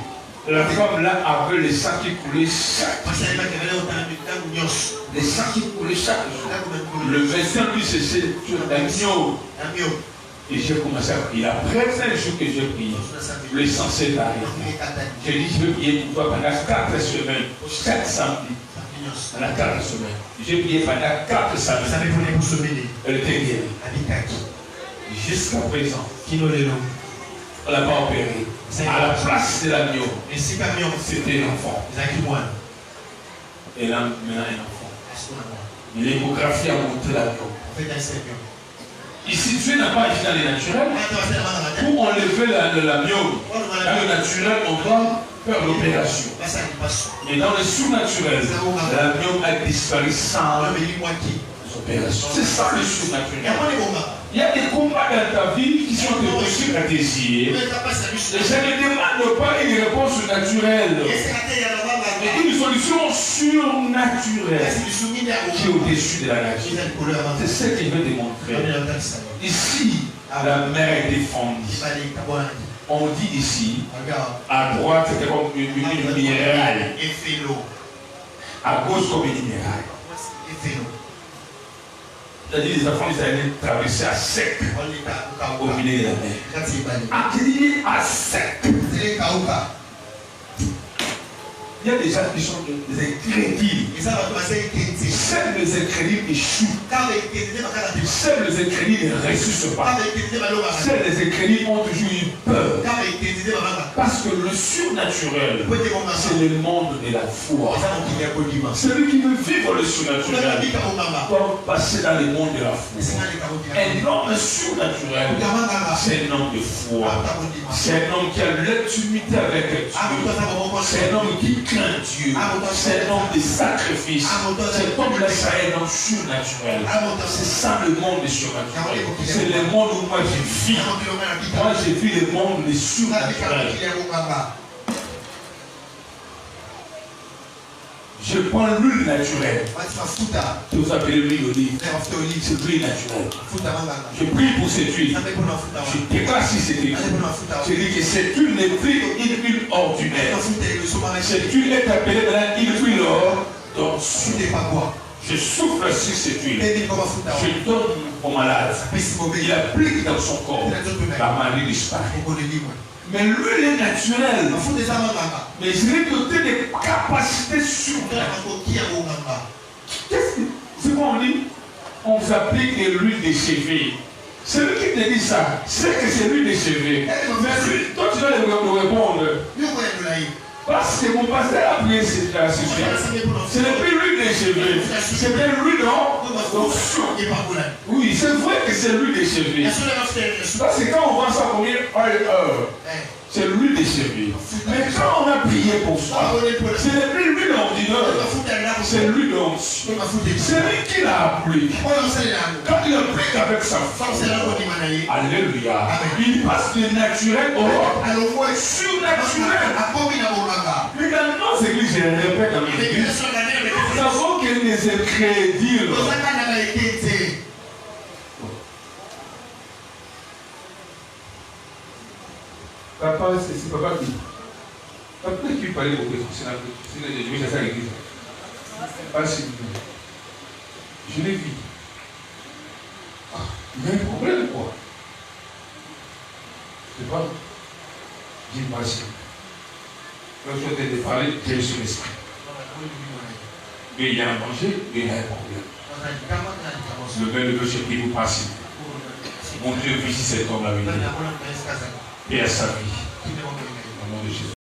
La femme là avait les sangs qui coulaient chaque jour. Les sangs qui coulaient chaque jour. Le médecin lui cessait l'agneau. Et j'ai commencé à prier. Après 5 jours que j'ai prié, le sang s'est arrêté. J'ai dit, je veux prier pour toi pendant 4 semaines. Chaque samedi. Pendant 4 semaines. J'ai prié pendant 4 semaines. Elle était guérie. Jusqu'à présent, on ne l'a pas opéré. À la place de l'agneau, c'était l'enfant. Et là, maintenant, un enfant. Mais l'échographie a montré l'agneau. Ici, Dieu n'a pas agi dans les naturels. Pour enlever l'agneau, dans le naturel, on doit faire l'opération. Mais dans le surnaturel, l'agneau a disparu sans opération. C'est ça le surnaturel. Il y a des combats dans ta vie qui sont impossibles à désirer. Et je ne demande pas une réponse naturelle. Mais une solution surnaturelle qui est au-dessus de la nature. C'est ce que je veux démontrer. Ici, la mer est défendue. On dit ici, à droite, c'était comme une minérale. À gauche, comme une minérale. C'est-à-dire les enfants israéliens traversaient à sec au milieu de la mer. Accueillis à sec. Il y a des gens qui sont des incrédules. Seuls les incrédules échouent. Seuls les incrédules ne ressuscitent pas. Seuls les incrédules ont toujours eu peur. Parce que le surnaturel, c'est le monde de la foi. Celui qui veut vivre le surnaturel doit passer dans le monde de la foi. Un homme surnaturel, c'est un homme de foi. C'est un homme qui a l'intimité avec Dieu. C'est un homme qui craint Dieu. C'est un homme de sacrifice. Cet homme-là, c'est un homme surnaturel. C'est ça le monde des surnaturels. C'est le monde où moi je vis. Moi j'ai vu le monde des surnaturels. Je prends l'huile naturelle. Que vous appelez l'huile d'olive. C'est l'huile naturelle. Je prie pour cette huile. Je déclare si cette huile. Je dis que cette huile n'est plus une huile ordinaire. Cette huile est appelée une huile d'onction. Je souffle sur cette huile. Je donne au malade. Il applique dans son corps. La maladie disparaît. Mais l'huile est naturelle. Mais je l'ai doté de capacités surnaturelles. C'est quoi on dit? On vous applique de l'huile de cheveux. Celui qui te dit ça, c'est que c'est l'huile de cheveux. Mais toi tu dois nous répondre. Parce que mon pasteur a prié cette là-dessus. Ce n'est plus l'huile des cheveux. C'est bien l'huile d'onction. Oui, c'est vrai que c'est l'huile des cheveux. Parce que quand on voit ça combien c'est l'huile des cheveux. Mais quand on a prié pour ça, ce n'est plus l'huile ordinaire. C'est l'huile d'onction. C'est lui qui l'a appris. Quand il applique avec sa force, alléluia, il passe de naturel au surnaturel. Mais dans nos églises, je le répète dans mes églises, nous avons que des incrédules. Papa, c'est papa qui. Papa qui parlait beaucoup de ça. C'est ça l'église. Pas si je l'ai vu. Il y a un problème quoi. C'est pas. J'ai passé. Quand je suis en train de parler, j'ai eu son esprit. Mais il y a un danger, mais il y a un problème. Le père de Dieu, j'ai pris pour passer. Mon Dieu visite cet homme-là. Et à sa vie. Au nom de Jésus.